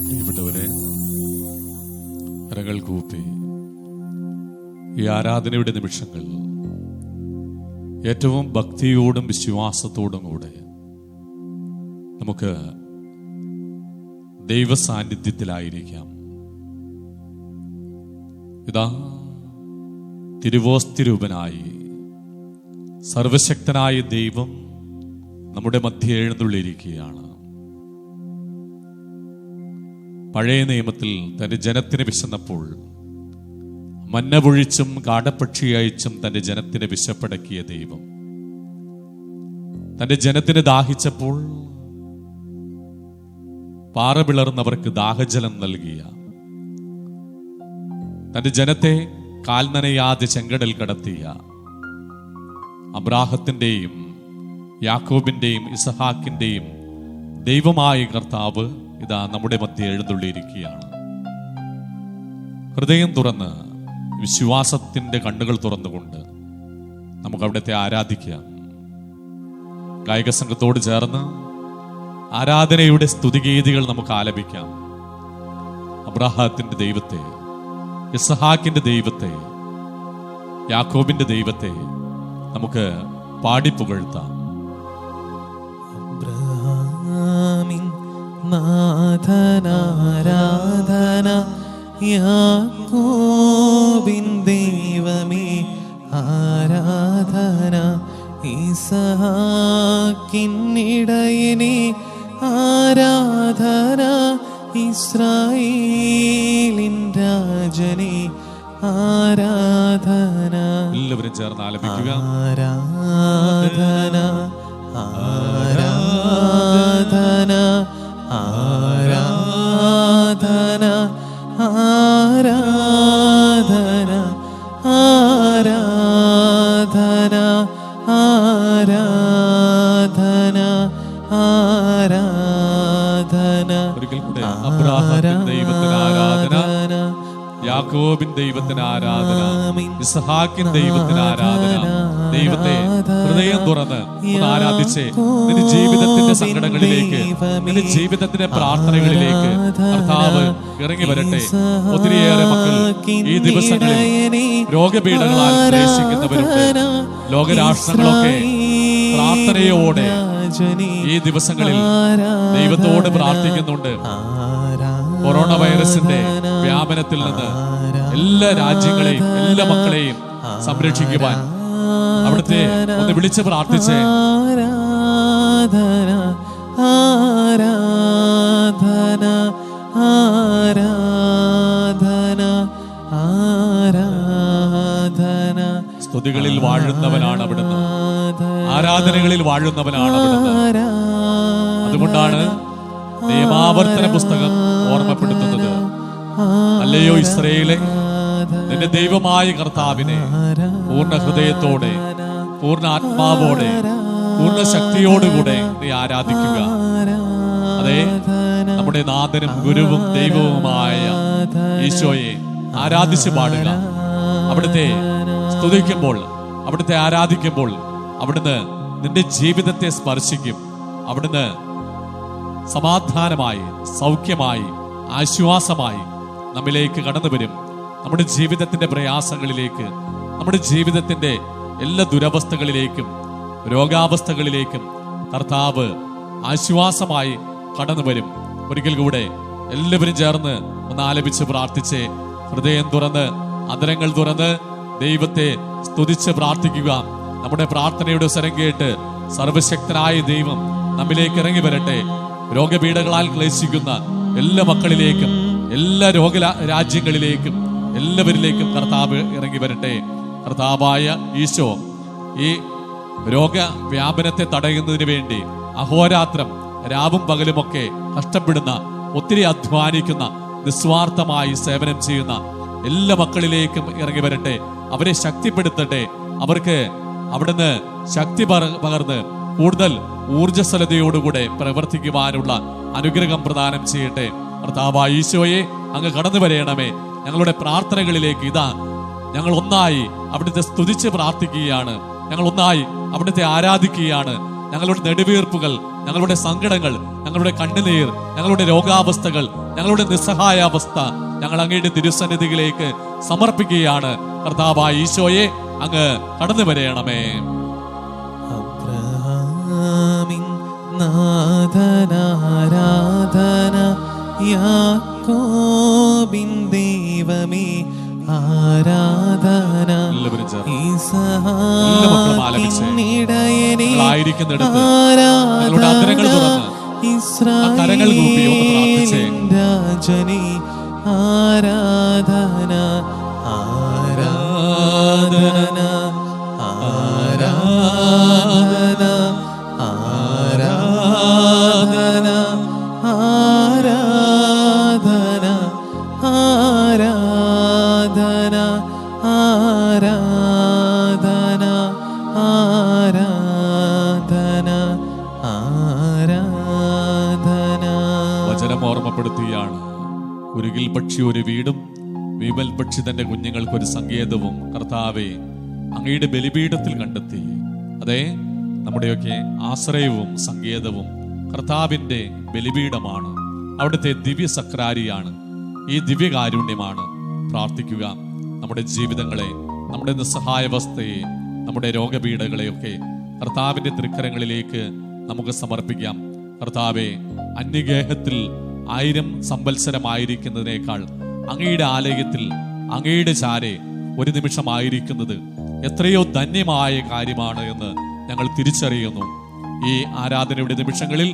പ്രിയപ്പെട്ടവരെ, കരങ്ങൾ കൂപ്പി ഈ ആരാധനയുടെ നിമിഷങ്ങൾ ഏറ്റവും ഭക്തിയോടും വിശ്വാസത്തോടും കൂടെ നമുക്ക് ദൈവ സാന്നിധ്യത്തിലായിരിക്കാം. ഇതാ തിരുവോസ്തിരൂപനായി സർവശക്തനായ ദൈവം നമ്മുടെ മധ്യേ എഴുന്നള്ളിയിരിക്കുകയാണ്. പഴയ നിയമത്തിൽ തന്റെ ജനത്തിന് വിശന്നപ്പോൾ മന്ന പൊഴിച്ചും കാടപ്പക്ഷി അയച്ചും തന്റെ ജനത്തിന് വിശപ്പടക്കിയ ദൈവം, തന്റെ ജനത്തിന് ദാഹിച്ചപ്പോൾ പാറ പിളർന്നവർക്ക് ദാഹജലം നൽകിയ, തന്റെ ജനത്തെ കാൽനനയാതെ ചെങ്കടൽ കടത്തിയ അബ്രാഹത്തിന്റെയും യാക്കോബിന്റെയും ഇസഹാക്കിന്റെയും ദൈവമായ കർത്താവ് ഇതാ നമ്മുടെ മധ്യേ എഴുന്നള്ളിയിരിക്കുകയാണ്. ഹൃദയം തുറന്ന് വിശ്വാസത്തിന്റെ കണ്ണുകൾ തുറന്നുകൊണ്ട് നമുക്ക് അവിടുത്തെ ആരാധിക്കാം. ഗായക സംഘത്തോട് ചേർന്ന് ആരാധനയുടെ സ്തുതിഗീതികൾ നമുക്ക് ആലപിക്കാം. അബ്രാഹത്തിന്റെ ദൈവത്തെ, ഇസഹാക്കിന്റെ ദൈവത്തെ, യാക്കോബിന്റെ ദൈവത്തെ നമുക്ക് പാടിപ്പുകഴ്ത്താം. അബ്രഹാമിൻ നാഥനാരാധന, യാക്കോബിൻ ദൈവമേ ആരാധന, ഇസഹാക്കിന്നിടയനേ ആരാധന, ഇസ്രായേലിൻ രാജനേ ആരാധന. എല്ലാവരും ചേർന്ന് ആലപിക്കുക. ആരാധന ആരാധന ആരാധന ആരാധന ആരാധന ആരാധന ആരാധന. ഒരിക്കൽ കൂടെ അബ്രാഹത്തിൻ ദൈവത്തിന് ആരാധന, യാക്കോബിൻ ദൈവത്തിന് ആരാധന, ഇസഹാക്കിൻ ദൈവത്തിന് ആരാധന. ദൈവത്തെ ഹൃദയം തുറന്ന് ഒന്ന് ആരാധിച്ചേ. നിന്റെ ജീവിതത്തിന്റെ സങ്കടങ്ങളിലേക്ക്, നിന്റെ ജീവിതത്തിന്റെ പ്രാർത്ഥനകളിലേക്ക് കർത്താവ് ഇറങ്ങി വരട്ടെ. ഒത്തിരിയേറെ മക്കൾ ഈ ദിവസങ്ങളിൽ രോഗപീഠങ്ങളാൽ ക്ലേശിക്കുന്നവരുണ്ട്. ലോകരാഷ്ട്രങ്ങളൊക്കെ പ്രാർത്ഥനയോടെ ഈ ദിവസങ്ങളിൽ ദൈവത്തോട് പ്രാർത്ഥിക്കുന്നുണ്ട്. കൊറോണ വൈറസിന്റെ വ്യാപനത്തിൽ നിന്ന് എല്ലാ രാജ്യങ്ങളെയും എല്ലാ മക്കളെയും സംരക്ഷിക്കുവാൻ അവിടുത്തെ ഒന്ന് വിളിച്ച് പ്രാർത്ഥിച്ചേ. ആരാധന ആരാധന ആരാധന ആരാധന. സ്തുതികളിൽ വാഴുന്നവനാണ് അവിടുന്ന്, ആരാധനകളിൽ വാഴുന്നവനാണ് അവിടുന്ന്. അതുകൊണ്ടാണ് നിയമാവർത്തന പുസ്തകം ഓർമ്മപ്പെടുത്തുന്നത്, അല്ലയോ ഇസ്രായേലേ, നിന്റെ ദൈവമായ കർത്താവിനെ പൂർണ്ണ ഹൃദയത്തോടെ, പൂർണ്ണ ആത്മാവോടെ, പൂർണ്ണ ശക്തിയോടുകൂടെ നീ ആരാധിക്കുക. അതെ, നമ്മുടെ നാഥനും ഗുരുവും ദൈവവുമായ ഈശോയെ ആരാധിച്ച് പാടുക. അവിടുത്തെ സ്തുതിക്കുമ്പോൾ, അവിടുത്തെ ആരാധിക്കുമ്പോൾ അവിടുന്ന് നിന്റെ ജീവിതത്തെ സ്പർശിക്കും. അവിടുന്ന് സമാധാനമായി, സൗഖ്യമായി, ആശ്വാസമായി നമ്മിലേക്ക് കടന്നു വരും. നമ്മുടെ ജീവിതത്തിന്റെ പ്രയാസങ്ങളിലേക്ക്, നമ്മുടെ ജീവിതത്തിന്റെ എല്ലാ ദുരവസ്ഥകളിലേക്കും രോഗാവസ്ഥകളിലേക്കും കർത്താവ് ആശ്വാസമായി കടന്നു വരും. ഒരിക്കൽ കൂടെ എല്ലാവരും ചേർന്ന് ഒന്ന് ആലപിച്ച് പ്രാർത്ഥിച്ചേ. ഹൃദയം തുറന്ന്, അധരങ്ങൾ തുറന്ന് ദൈവത്തെ സ്തുതിച്ച് പ്രാർത്ഥിക്കുക. നമ്മുടെ പ്രാർത്ഥനയുടെ സ്വരം കേട്ട് സർവശക്തനായ ദൈവം നമ്മിലേക്ക് ഇറങ്ങി വരട്ടെ. രോഗപീഠകളാൽ ക്ലേശിക്കുന്ന എല്ലാ മക്കളിലേക്കും, എല്ലാ രാജ്യങ്ങളിലേക്കും എല്ലാവരിലേക്കും കർത്താവ് ഇറങ്ങി വരട്ടെ. കർത്താവായ ഈശോ ഈ രോഗവ്യാപനത്തെ തടയുന്നതിന് വേണ്ടി അഹോരാത്രം രാവും പകലുമൊക്കെ കഷ്ടപ്പെടുന്ന, ഒത്തിരി അധ്വാനിക്കുന്ന, നിസ്വാർത്ഥമായി സേവനം ചെയ്യുന്ന എല്ലാ മക്കളിലേക്കും ഇറങ്ങി വരട്ടെ. അവരെ ശക്തിപ്പെടുത്തട്ടെ. അവർക്ക് അവിടുന്ന് ശക്തി പകർന്ന് കൂടുതൽ ഊർജ്ജസ്വലതയോടുകൂടെ പ്രവർത്തിക്കുവാനുള്ള അനുഗ്രഹം പ്രദാനം ചെയ്യട്ടെ. കർത്താവായ ഈശോയെ, അങ്ങ് കടന്നു വരയണമേ. ഞങ്ങളുടെ പ്രാർത്ഥനകളിലേക്ക് ഇതാ ഞങ്ങൾ ഒന്നായി അവിടുത്തെ സ്തുതിച്ച് പ്രാർത്ഥിക്കുകയാണ്. ഞങ്ങൾ ഒന്നായി അവിടുത്തെ ആരാധിക്കുകയാണ്. ഞങ്ങളുടെ നെടുവീർപ്പുകൾ, ഞങ്ങളുടെ സങ്കടങ്ങൾ, ഞങ്ങളുടെ കണ്ണുനീർ, ഞങ്ങളുടെ രോഗാവസ്ഥകൾ, ഞങ്ങളുടെ നിസ്സഹായാവസ്ഥ ഞങ്ങൾ അങ്ങയുടെ തിരുസന്നിധിയിലേക്ക് സമർപ്പിക്കുകയാണ്. കർത്താവായ ഈശോയെ, അങ്ങ് കടന്നു വരയണമേ. അബ്രഹാമിൻ നാഥനാരാധന, യാക്കോബിൻ ദൈവമേ ആരാധന, ഈസാക്കിനിടയനെ ഇസ്രായേലിൻ രാജനേ ആരാധന, ആരാധന, ആരാധന, ആരാധന, ആരാധന, ആരാധന, ആരാധന, ആരാധന, ആരാധന. വചനം ഓർമ്മപ്പെടുത്തുകയാണ്. കുരുകിൽ പക്ഷി ഒരു വീടും വിമൽ പക്ഷി തന്റെ കുഞ്ഞുങ്ങൾക്കൊരു സങ്കേതവും കർത്താവെ അങ്ങയുടെ ബലിപീഠത്തിൽ കണ്ടെത്തി. അതെ, നമ്മുടെയൊക്കെ ആശ്രയവും സങ്കേതവും കർത്താവിന്റെ ബലിപീഠമാണ്. അവിടുത്തെ ദിവ്യ സക്രാരിയാണ്, ഈ ദിവ്യകാരുണ്യമാണ്. പ്രാർത്ഥിക്കുക. നമ്മുടെ ജീവിതങ്ങളെ, നമ്മുടെ നിസ്സഹായാവസ്ഥയെ, നമ്മുടെ രോഗപീഠകളെയൊക്കെ കർത്താവിന്റെ തൃക്കരങ്ങളിലേക്ക് നമുക്ക് സമർപ്പിക്കാം. കർത്താവെ, അന്യഗേഹത്തിൽ 1000 സംവത്സരമായിരിക്കുന്നതിനേക്കാൾ അങ്ങയുടെ ആലയത്തിൽ അങ്ങയുടെ ചാരെ ഒരു നിമിഷമായിരിക്കുന്നത് എത്രയോ ധന്യമായ കാര്യമാണ് എന്ന് ഞങ്ങൾ തിരിച്ചറിയുന്നു. ഈ ആരാധനയുടെ നിമിഷങ്ങളിൽ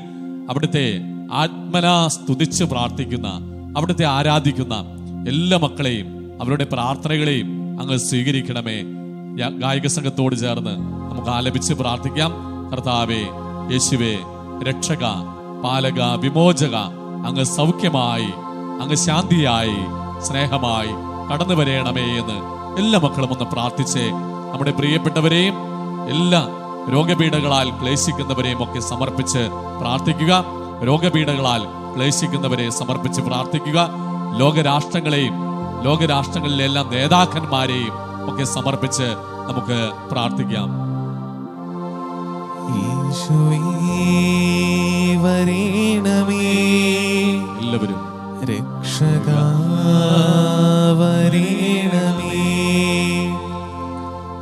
അവിടുത്തെ ആത്മനാ സ്തുതിച്ച് പ്രാർത്ഥിക്കുന്ന, അവിടുത്തെ ആരാധിക്കുന്ന എല്ലാ മക്കളെയും അവരുടെ പ്രാർത്ഥനകളെയും അങ്ങ് സ്വീകരിക്കണമേ. ഗായക സംഘത്തോട് ചേർന്ന് നമുക്ക് ആലപിച്ച് പ്രാർത്ഥിക്കാം. കർത്താവേ, യേശുവേ, രക്ഷക, പാലക, വിമോചക, അങ്ങ് സൗഖ്യമായി, അങ്ങ് ശാന്തിയായി, സ്നേഹമായി കടന്നു വരയണമേ എന്ന് എല്ലാ മക്കളും ഒന്ന് പ്രാർത്ഥിച്ച് നമ്മുടെ പ്രിയപ്പെട്ടവരെയും എല്ലാ രോഗപീഠകളാൽ ക്ലേശിക്കുന്നവരെയും ഒക്കെ സമർപ്പിച്ച് പ്രാർത്ഥിക്കുക. രോഗപീഠകളാൽ ക്ലേശിക്കുന്നവരെ സമർപ്പിച്ച് പ്രാർത്ഥിക്കുക. ലോകരാഷ്ട്രങ്ങളെയും ലോകരാഷ്ട്രങ്ങളിലെ എല്ലാ നേതാക്കന്മാരെയും ഒക്കെ സമർപ്പിച്ച് നമുക്ക് പ്രാർത്ഥിക്കാം. എല്ലാവരും രക്ഷക വരേണമേ,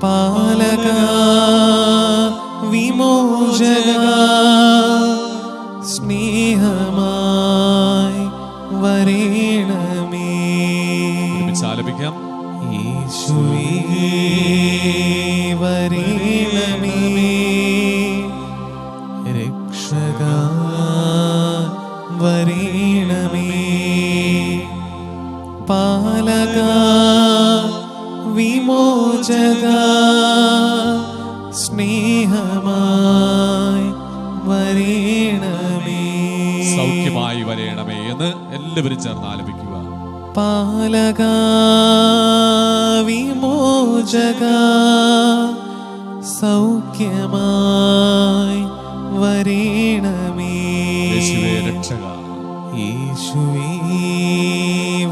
പാലക, വിമോചക, സ്നേഹമായി വരേണമേ. ആലപിക്കാം. യേശുവേ വരേണമേ, രക്ഷക വരേണമേ, പാലക, വിമോചക, സ്നേഹമായി വരേണമേ, സൗഖ്യമായി വരേണമേ എന്ന് എല്ലാവരും ചേർന്ന് ആലപിക്കുക. പാലക, വിമോചക, സൗഖ്യമായി വരേണമേ. യേശുവേ, രക്ഷക, യേശുവേ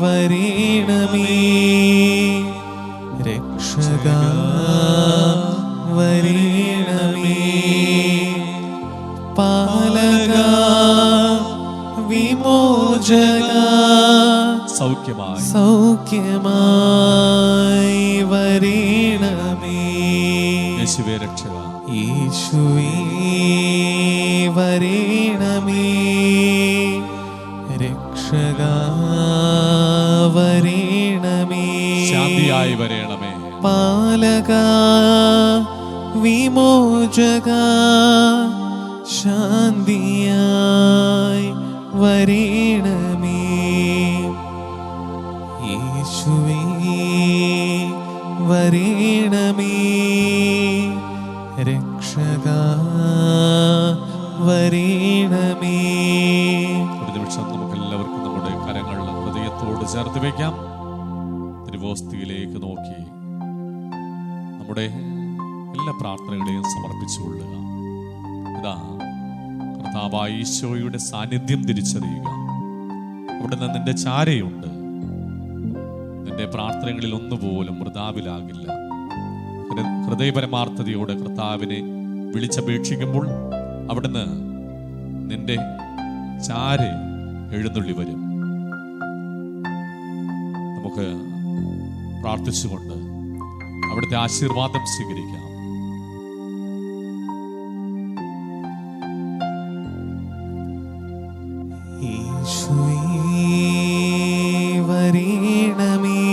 വരേണമേ, രക്ഷക വരേണമേ, പാലക, വിമോചക, സൗഖ്യമായി സൗഖ്യമായി വരേണമേ. യേശുവേ, രക്ഷക, യേശുവേ വരേണമേ, രക്ഷക വരേണമേ, ശാന്തിയായി വരേണമേ, പാലക, വിമോചക, ശാന്തിയായി വരേണമേ. യേശുവേ വരേണമേ, രക്ഷക വരേണമേ. ഒരു നിമിഷം നമുക്ക് എല്ലാവർക്കും നമ്മുടെ കരങ്ങൾ ഹൃദയത്തോട് ചേർത്ത് വയ്ക്കാം. തിരുവോസ്തിയിലേക്ക് നോക്കി നമ്മുടെ എല്ലാ പ്രാർത്ഥനകളെയും സമർപ്പിച്ചുകൊള്ളുക. ഇതാ കർത്താവായ ഈശോയുടെ സാന്നിധ്യം തിരിച്ചറിയുക. അവിടുന്ന് നിന്റെ ചാരയുണ്ട്. നിന്റെ പ്രാർത്ഥനകളിൽ ഒന്നുപോലും വൃഥാവിലാകില്ല. ഹൃദയപരമാർത്ഥതയോടെ കർത്താവിനെ വിളിച്ചപേക്ഷിക്കുമ്പോൾ അവിടുന്ന് നിന്റെ ചാരെ എഴുന്നള്ളി വരും. നമുക്ക് പ്രാർത്ഥിച്ചുകൊണ്ട് അവിടുത്തെ ആശീർവാദം സ്വീകരിക്കാം. വരീണമേ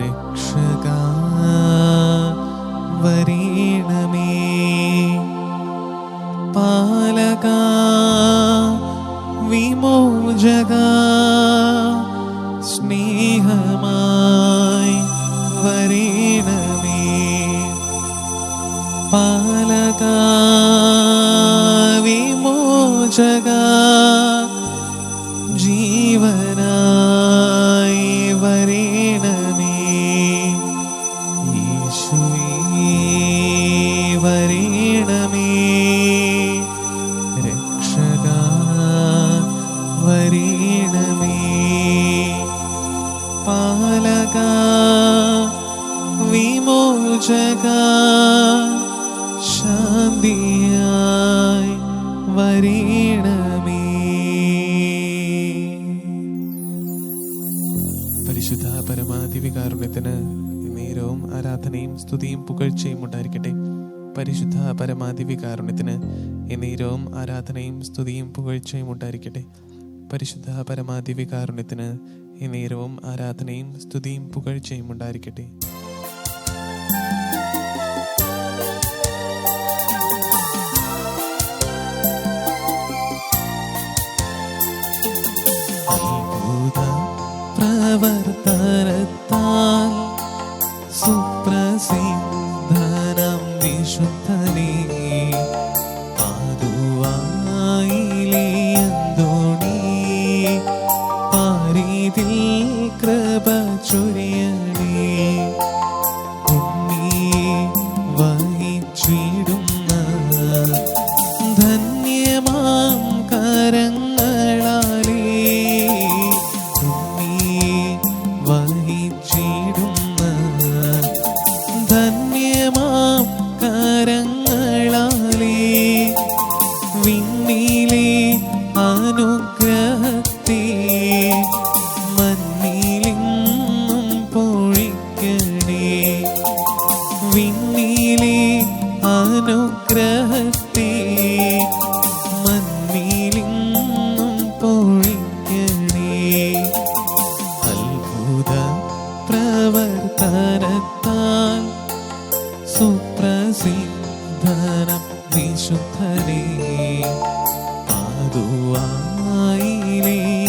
രക്ഷക വരീണമേ പാലക വിമോചക സ്നേഹമായി വരീണമേ പാലക വിമോചക ജീവനായി വരീണമേ യേശുവേ വരീണമേ രക്ഷക വരീണമേ പാലക വിമോചക ശാന്തിയായി വരീണമേ. പരിശുദ്ധ പരമാധിവികാരുണ്യത്തിന് നേരവും ആരാധനയും സ്തുതിയും പുകഴ്ചയും ഉണ്ടായിരിക്കട്ടെ. പരിശുദ്ധ പരമാധിവികാരുണ്യത്തിന് എന്നേരവും ആരാധനയും സ്തുതിയും പുകഴ്ചയും ഉണ്ടായിരിക്കട്ടെ. പരിശുദ്ധ പരമാധിവികാരുണ്യത്തിന് എന്നേരവും ആരാധനയും സ്തുതിയും പുകഴ്ചയും ഉണ്ടായിരിക്കട്ടെ. പ്രവർത്തനത്താൽ സുപ്രസിദ്ധനം വിശുദ്ധനേ പാതുവായിലെ അന്തോണി പാരിതിൽ കൃപ ചൊരിയണേ. ഉണ്ണിയെ വഹിച്ചിടുന്ന ധന്യമാം കരങ്ങളാലേ വഹിച്ചിടുന്ന ധന്യമാം കരങ്ങളാലേ വിണ്ണിലെ അനുഗ്രഹത്തെ മണ്ണിലെങ്ങും പൊഴിക്കണേ. വിണ്ണിലെ അനുഗ്രഹത്തെ മണ്ണിലെങ്ങും പൊഴിക്കണേ. പ്രവർത്തനത്താൽ സുപ്രസിദ്ധനം വിശുദ്ധനേ പാതുവായിലെ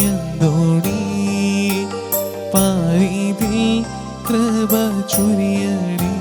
അന്തോണി പാരിതിൽ കൃപ ചൊരിയണേ.